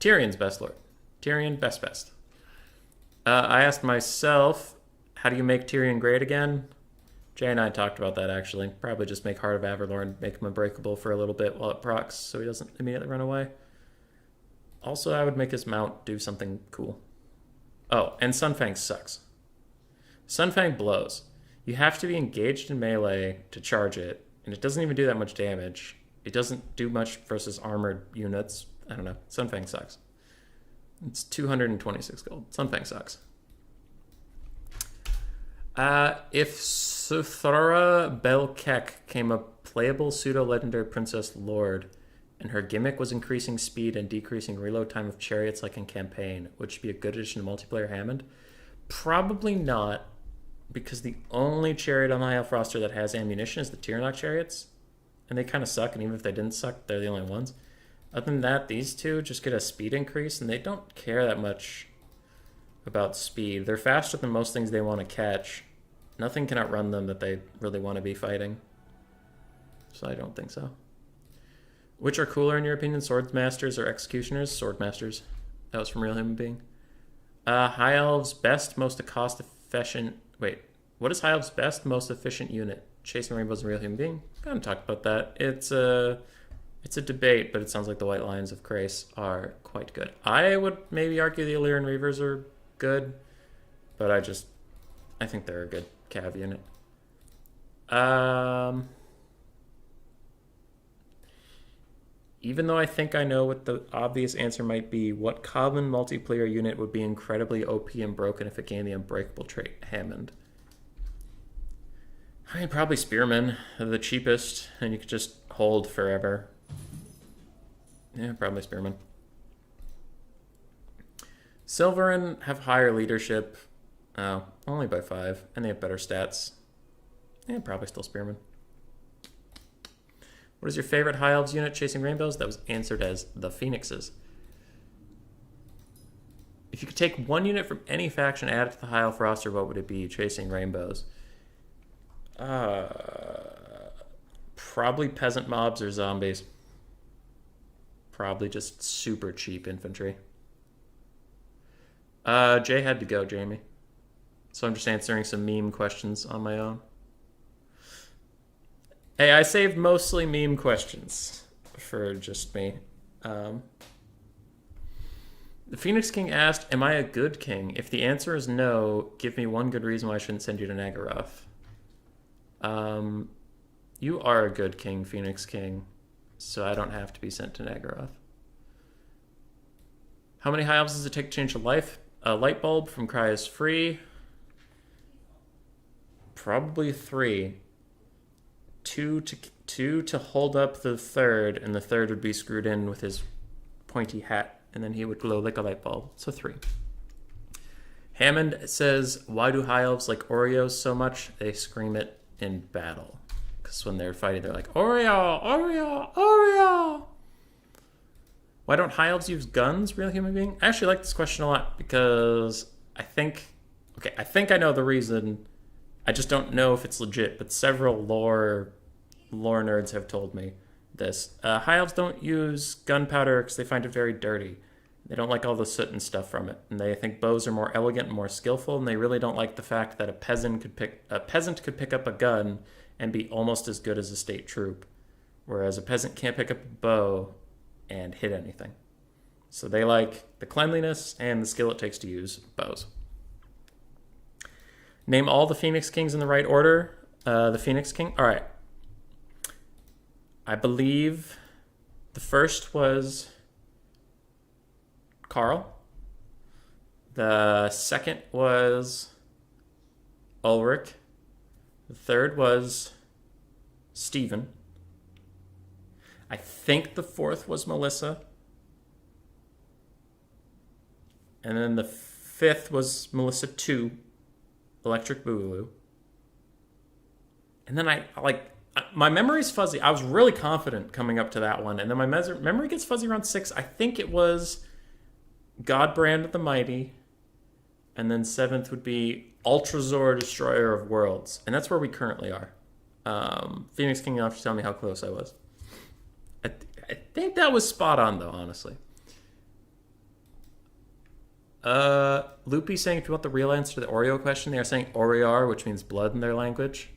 Tyrion's best lord. Tyrion, best. I asked myself, how do you make Tyrion great again? Jay and I talked about that, actually. Probably just make Heart of Averlorn, make him unbreakable for a little bit while it procs so he doesn't immediately run away. Also, I would make his mount do something cool. Oh, and Sunfang sucks. Sunfang blows. You have to be engaged in melee to charge it, and it doesn't even do that much damage. It doesn't do much versus armored units. I don't know. Sunfang sucks. It's 226 gold. Sunfang sucks. If Suthara Belkek came a playable pseudo-legendary princess lord, and her gimmick was increasing speed and decreasing reload time of chariots like in campaign, would she be a good addition to multiplayer Hammond? Probably not, because the only chariot on the high elf roster that has ammunition is the Tyrion chariots, and they kind of suck, and even if they didn't suck, they're the only ones. Other than that, these two just get a speed increase, and they don't care that much about speed. They're faster than most things they want to catch. Nothing can outrun them that they really want to be fighting. So I don't think so. Which are cooler in your opinion, Swordmasters or Executioners? Swordmasters. That was from Real Human Being. High Elves best, most cost efficient... Wait, what is High Elves best, most efficient unit? Chasing Rainbows and Real Human Being? Kind of talked about that. It's a debate, but it sounds like the White Lions of Krace are quite good. I would maybe argue the Illyrian Reavers are good, but I think they're a good cav unit. Even though I think I know what the obvious answer might be, what common multiplayer unit would be incredibly OP and broken if it gained the unbreakable trait Hammond? I mean, probably Spearmen, the cheapest, and you could just hold forever. Yeah, probably Spearmen. Silverin have higher leadership. Oh, only by 5, and they have better stats. Yeah, probably still Spearmen. What is your favorite High Elves unit chasing rainbows? That was answered as the Phoenixes. If you could take one unit from any faction, add it to the High Elf roster, what would it be chasing rainbows? Probably peasant mobs or zombies. Probably just super cheap infantry. Jay had to go, Jamie. So I'm just answering some meme questions on my own. Hey, I saved mostly meme questions for just me. The Phoenix King asked, am I a good king? If the answer is no, give me one good reason why I shouldn't send you to Nagaroth. You are a good king, Phoenix King, so I don't have to be sent to Nagaroth. How many high elves does it take to change a life? A light bulb from Cry is free. Probably 3. Two to hold up the third, and the third would be screwed in with his pointy hat, and then he would glow like a light bulb. So 3. Hammond says, why do high elves like Oreos so much? They scream it in battle. Because when they're fighting, they're like, Oreo, Oreo, Oreo! Why don't high elves use guns, Real Human Being? I actually like this question a lot, because I think I know the reason. I just don't know if it's legit, but several lore nerds have told me this. High elves don't use gunpowder because they find it very dirty. They don't like all the soot and stuff from it, and they think bows are more elegant and more skillful, and they really don't like the fact that a peasant could pick up a gun and be almost as good as a state troop, whereas a peasant can't pick up a bow and hit anything. So they like the cleanliness and the skill it takes to use bows. Name all the Phoenix Kings in the right order. The Phoenix King. All right. I believe the first was Carl. The second was Ulrich. The third was Stephen. I think the fourth was Melissa. And then the fifth was Melissa 2. Electric Boogaloo. And then my memory's fuzzy. I was really confident coming up to that one. And then my memory gets fuzzy around 6. I think it was Godbrand of the Mighty. And then 7th would be Ultrazor, Destroyer of Worlds. And that's where we currently are. Phoenix King, you'll have to tell me how close I was. I think that was spot on, though, honestly. Loopy saying if you want the real answer to the Oreo question, they are saying Oriar, which means blood in their language.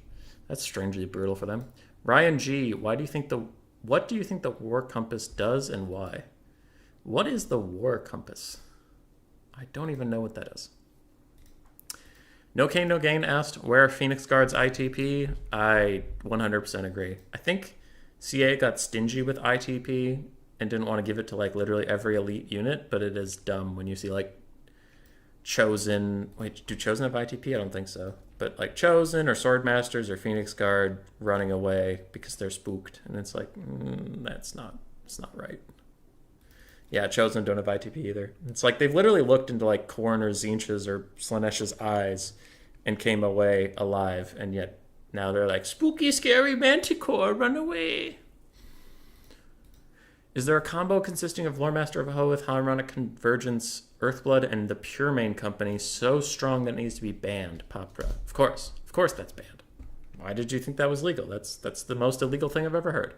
That's strangely brutal for them. Ryan G, what do you think the War Compass does and why? What is the War Compass? I don't even know what that is. No Cane No Gain asked, where are Phoenix Guard's ITP? I 100% agree. I think CA got stingy with ITP and didn't want to give it to like literally every elite unit, but it is dumb when you see like Chosen. Wait, do Chosen have ITP? I don't think so. But like Chosen or Swordmasters or Phoenix Guard running away because they're spooked, and it's like it's not right. Yeah, Chosen don't have ITP either. It's like they've literally looked into like Korn or Zinch's or Slaanesh eyes and came away alive, and yet now they're like, spooky, scary Manticore, run away. Is there a combo consisting of Loremaster of Hoth, Harmonic Convergence, Earthblood, and the Pure Main Company so strong that it needs to be banned, Papra? Of course that's banned. Why did you think that was legal? That's the most illegal thing I've ever heard.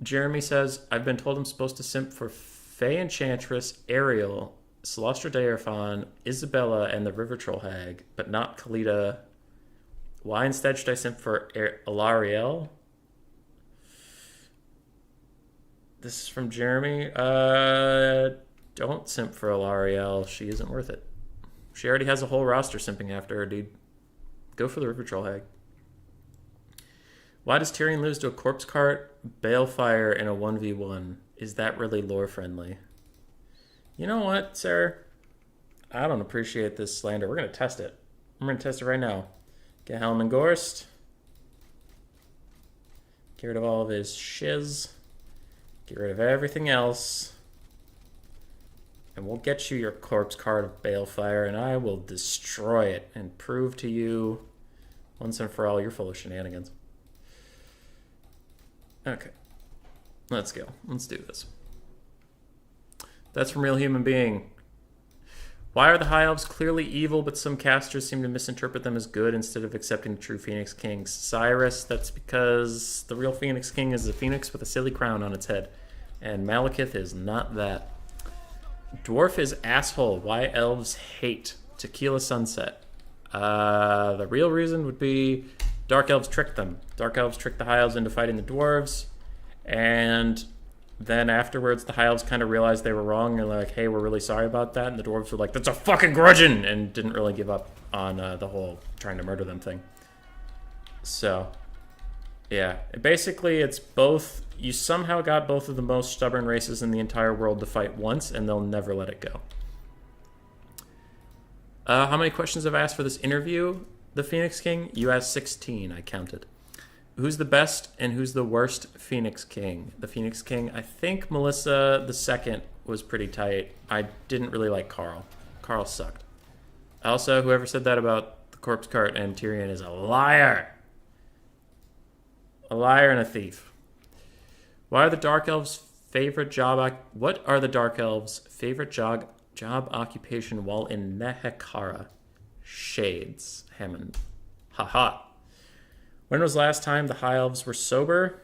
Jeremy says, I've been told I'm supposed to simp for Fae Enchantress, Ariel, Celestra Daerfon, Isabella, and the River Troll Hag, but not Kalita. Why instead should I simp for Eltharion? This is from Jeremy. Don't simp for Eltharion. She isn't worth it. She already has a whole roster simping after her, dude. Go for the River Troll Hag. Why does Tyrion lose to a Corpse Cart, Balefire, in a 1v1? Is that really lore friendly? You know what, sir? I don't appreciate this slander. We're going to test it. I'm going to test it right now. Get Helm and Gorst. Get rid of all of his shiz. Get rid of everything else. And we'll get you your Corpse Card of Balefire, and I will destroy it and prove to you once and for all you're full of shenanigans. Okay. Let's go. Let's do this. That's from Real Human Being. Why are the High Elves clearly evil, but some casters seem to misinterpret them as good instead of accepting the true Phoenix King? Cyrus, that's because the real Phoenix King is a phoenix with a silly crown on its head. And Malekith is not that. Dwarf is asshole. Why elves hate Tequila Sunset? The real reason would be Dark Elves tricked them. Dark Elves tricked the High Elves into fighting the Dwarves, and then afterwards the High Elves kind of realized they were wrong and like, hey, we're really sorry about that, and the Dwarves were like, that's a fucking grudging, and didn't really give up on the whole trying to murder them thing. So, yeah. Basically, it's both, you somehow got both of the most stubborn races in the entire world to fight once, and they'll never let it go. How many questions have I asked for this interview? The Phoenix King? You asked 16, I counted. Who's the best and who's the worst Phoenix King? The Phoenix King, I think Melissa II was pretty tight. I didn't really like Carl. Carl sucked. Also, whoever said that about the Corpse Cart and Tyrion is a liar. A liar and a thief. What are the Dark Elves' favorite job occupation while in Nehekara? Shades. Hammond. Haha. When was the last time the High Elves were sober?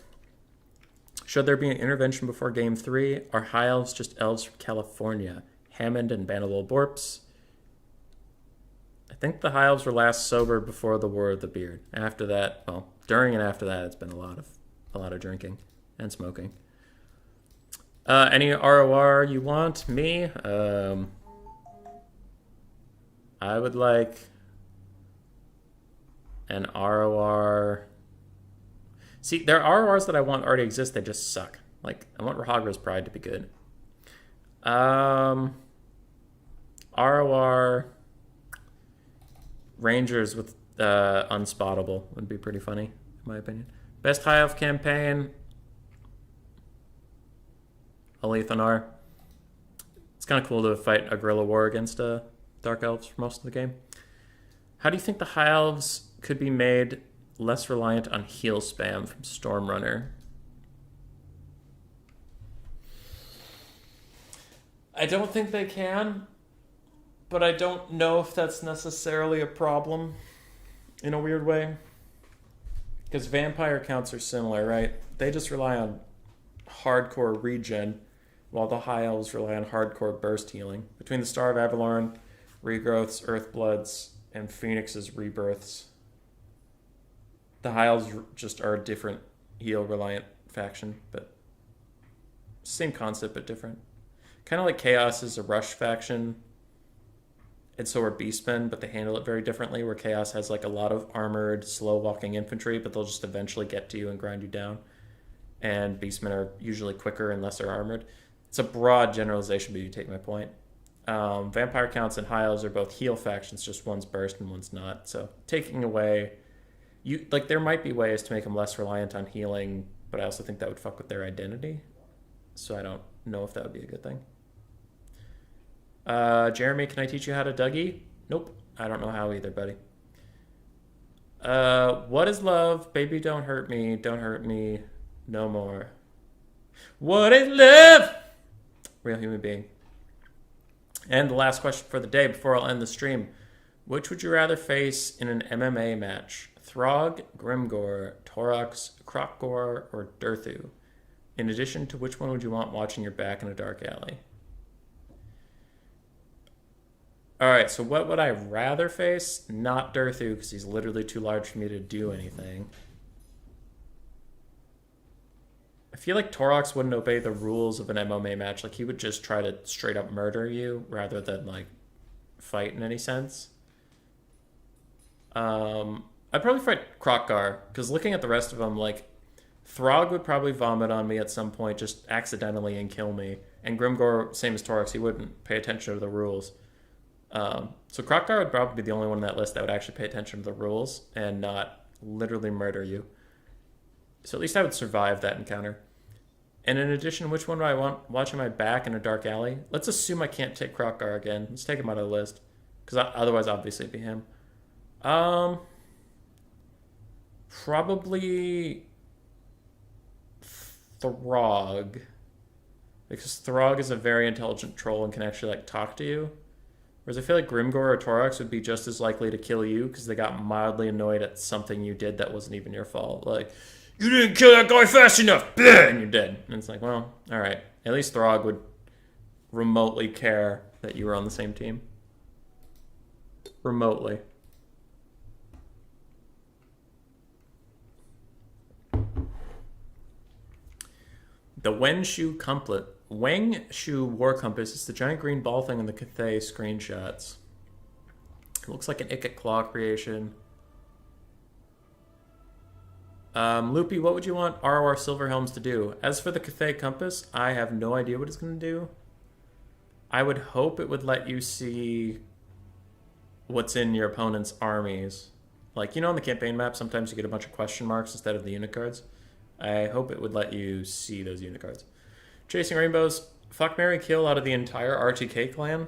Should there be an intervention before Game 3? Are High Elves just elves from California? Hammond and Banalol Borps. I think the High Elves were last sober before the War of the Beard. After that, well, during and after that, it's been a lot of drinking and smoking. Any ROR you want? Me? I would like an ROR. See, there are RORs that I want already exist, they just suck. Like, I want Rahagra's Pride to be good. ROR Rangers with Unspottable would be pretty funny, in my opinion. Best High Elf campaign? Alethanar. It's kind of cool to fight a guerrilla war against Dark Elves for most of the game. How do you think the High Elves could be made less reliant on heal spam from Stormrunner? I don't think they can, but I don't know if that's necessarily a problem in a weird way. Because vampire counts are similar, right? They just rely on hardcore regen, while the High Elves rely on hardcore burst healing. Between the Star of Avalorn, Regrowths, Earthbloods, and Phoenix's Rebirths, the High Elves just are a different heal-reliant faction, but same concept, but different. Kind of like Chaos is a rush faction, and so are Beastmen, but they handle it very differently, where Chaos has like a lot of armored, slow-walking infantry, but they'll just eventually get to you and grind you down. And Beastmen are usually quicker and lesser armored. It's a broad generalization, but you take my point. Vampire Counts and High Elves are both heal factions, just one's burst and one's not. So taking away... there might be ways to make them less reliant on healing, but I also think that would fuck with their identity. So I don't know if that would be a good thing. Jeremy, can I teach you how to Dougie? Nope. I don't know how either, buddy. What is love? Baby, don't hurt me no more. What is love? Real human being. And the last question for the day before I'll end the stream. Which would you rather face in an MMA match? Throg, Grimgor, Torox, Krokgor, or Durthu? In addition to which one would you want watching your back in a dark alley? Alright, so what would I rather face? Not Durthu, because he's literally too large for me to do anything. I feel like Torox wouldn't obey the rules of an MMA match. Like, he would just try to straight up murder you rather than, like, fight in any sense. I'd probably fight Krokgar, because looking at the rest of them, like, Throg would probably vomit on me at some point, just accidentally, and kill me. And Grimgor, same as Torox, he wouldn't pay attention to the rules. So Krokgar would probably be the only one on that list that would actually pay attention to the rules and not literally murder you. So at least I would survive that encounter. And in addition, which one do I want watching my back in a dark alley? Let's assume I can't take Krokgar again. Let's take him out of the list. Because otherwise, obviously, it'd be him. Probably Throg. Because Throg is a very intelligent troll and can actually, like, talk to you. Whereas I feel like Grimgor or Torox would be just as likely to kill you because they got mildly annoyed at something you did that wasn't even your fault. Like, you didn't kill that guy fast enough, and you're dead. And it's like, well, all right. At least Throg would remotely care that you were on the same team. Remotely. The Wenshu War Compass is the giant green ball thing in the Cathay screenshots. It looks like an Ikit Claw creation. Loopy, what would you want ROR Silverhelms to do? As for the Cathay Compass, I have no idea what it's going to do. I would hope it would let you see what's in your opponent's armies. Like, you know, on the campaign map, sometimes you get a bunch of question marks instead of the unit cards. I hope it would let you see those unit cards. Chasing Rainbows, fuck, marry, kill out of the entire RTK clan.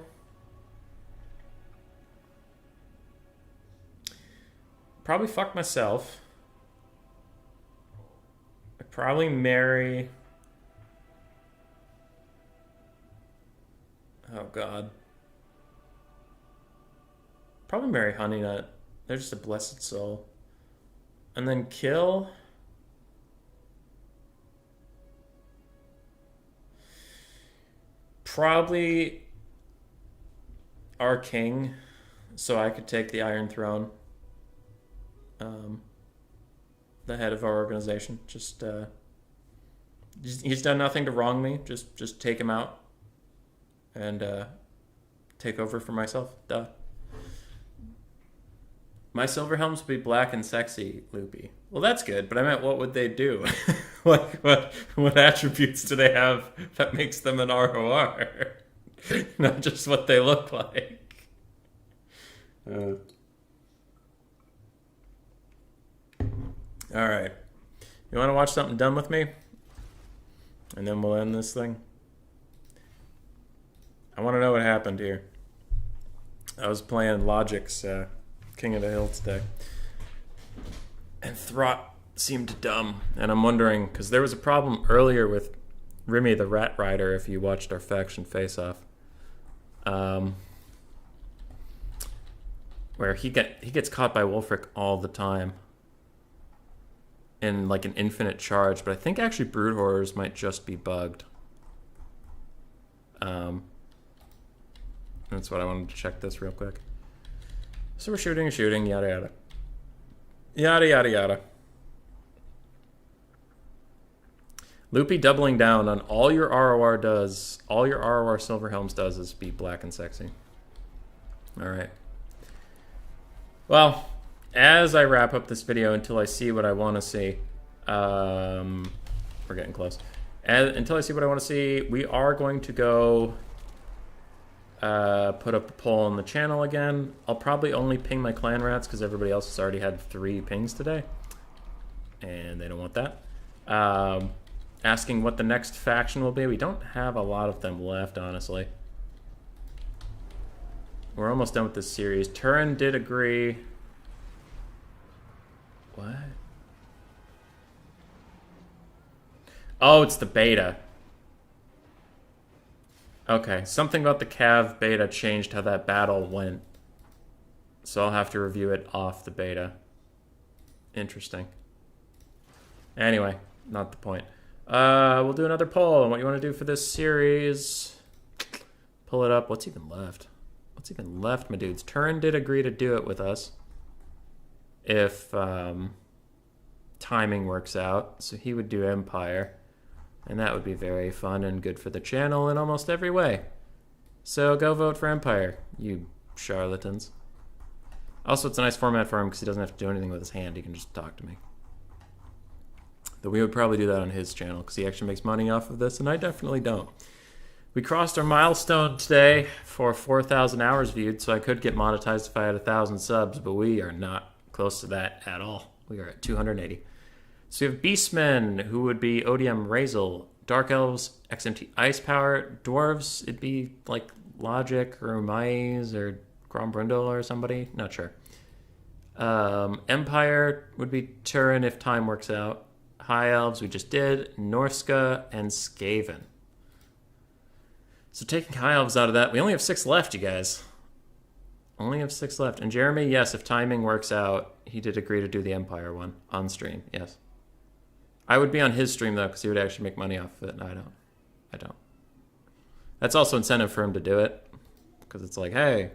Probably fuck myself. I'd probably marry... Oh, God. Probably marry Honey Nut. They're just a blessed soul. And then kill... Probably our king, so I could take the Iron Throne. The head of our organization. Just he's done nothing to wrong me. Just take him out and take over for myself. Duh. My Silverhelms would be black and sexy, Loopy. Well, that's good, but I meant what would they do? Like, what attributes do they have that makes them an ROR? Not just what they look like. All right. You want to watch something dumb with me? And then we'll end this thing. I want to know what happened here. I was playing Logic's King of the Hill today. And Throt seemed dumb. And I'm wondering, because there was a problem earlier with Remy the Rat Rider, if you watched our faction face-off. Where he gets caught by Wulfric all the time. In like an infinite charge. But I think actually Brood Horrors might just be bugged. That's what I wanted to check this real quick. So we're shooting, yada yada. Yada yada yada. Loopy doubling down on all your ROR does, all your ROR Silver Helms does is be black and sexy. Alright. Well, as I wrap up this video until I see what I want to see, we're getting close. Until I see what I want to see, we are going to go put up the poll on the channel again. I'll probably only ping my clan rats because everybody else has already had 3 pings today. And they don't want that. Asking what the next faction will be. We don't have a lot of them left, honestly. We're almost done with this series. Tyrion did agree. What? Oh, it's the beta. Okay, something about the Cav beta changed how that battle went. So I'll have to review it off the beta. Interesting. Anyway, not the point. We'll do another poll on what you want to do for this series. Pull it up. What's even left? What's even left, my dudes? Tyrion did agree to do it with us. If timing works out. So he would do Empire. And that would be very fun and good for the channel in almost every way. So go vote for Empire, you charlatans. Also, it's a nice format for him because he doesn't have to do anything with his hand. He can just talk to me. Though we would probably do that on his channel because he actually makes money off of this, and I definitely don't. We crossed our milestone today for 4,000 hours viewed, so I could get monetized if I had 1,000 subs, but we are not close to that at all. We are at 280. So we have Beastmen, who would be ODM Razel, Dark Elves, XMT Ice Power, Dwarves, it'd be like Logic or Mais or Grombrundle or somebody, not sure. Empire would be Tyrion if time works out. High Elves we just did, Norska, and Skaven. So taking High Elves out of that, we only have 6 left, you guys. Only have 6 left. And Jeremy, yes, if timing works out, he did agree to do the Empire one on stream, yes. I would be on his stream, though, because he would actually make money off of it, and I don't. That's also incentive for him to do it, because it's like, hey,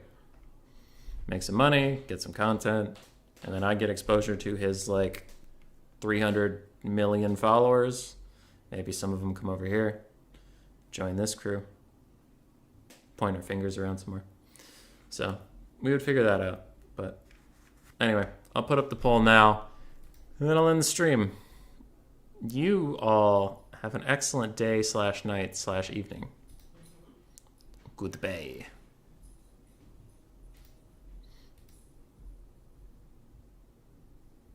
make some money, get some content, and then I get exposure to his, like, 300 million followers. Maybe some of them come over here, join this crew, point our fingers around somewhere. So we would figure that out. But anyway, I'll put up the poll now, and then I'll end the stream. You all have an excellent day /night/evening. Goodbye.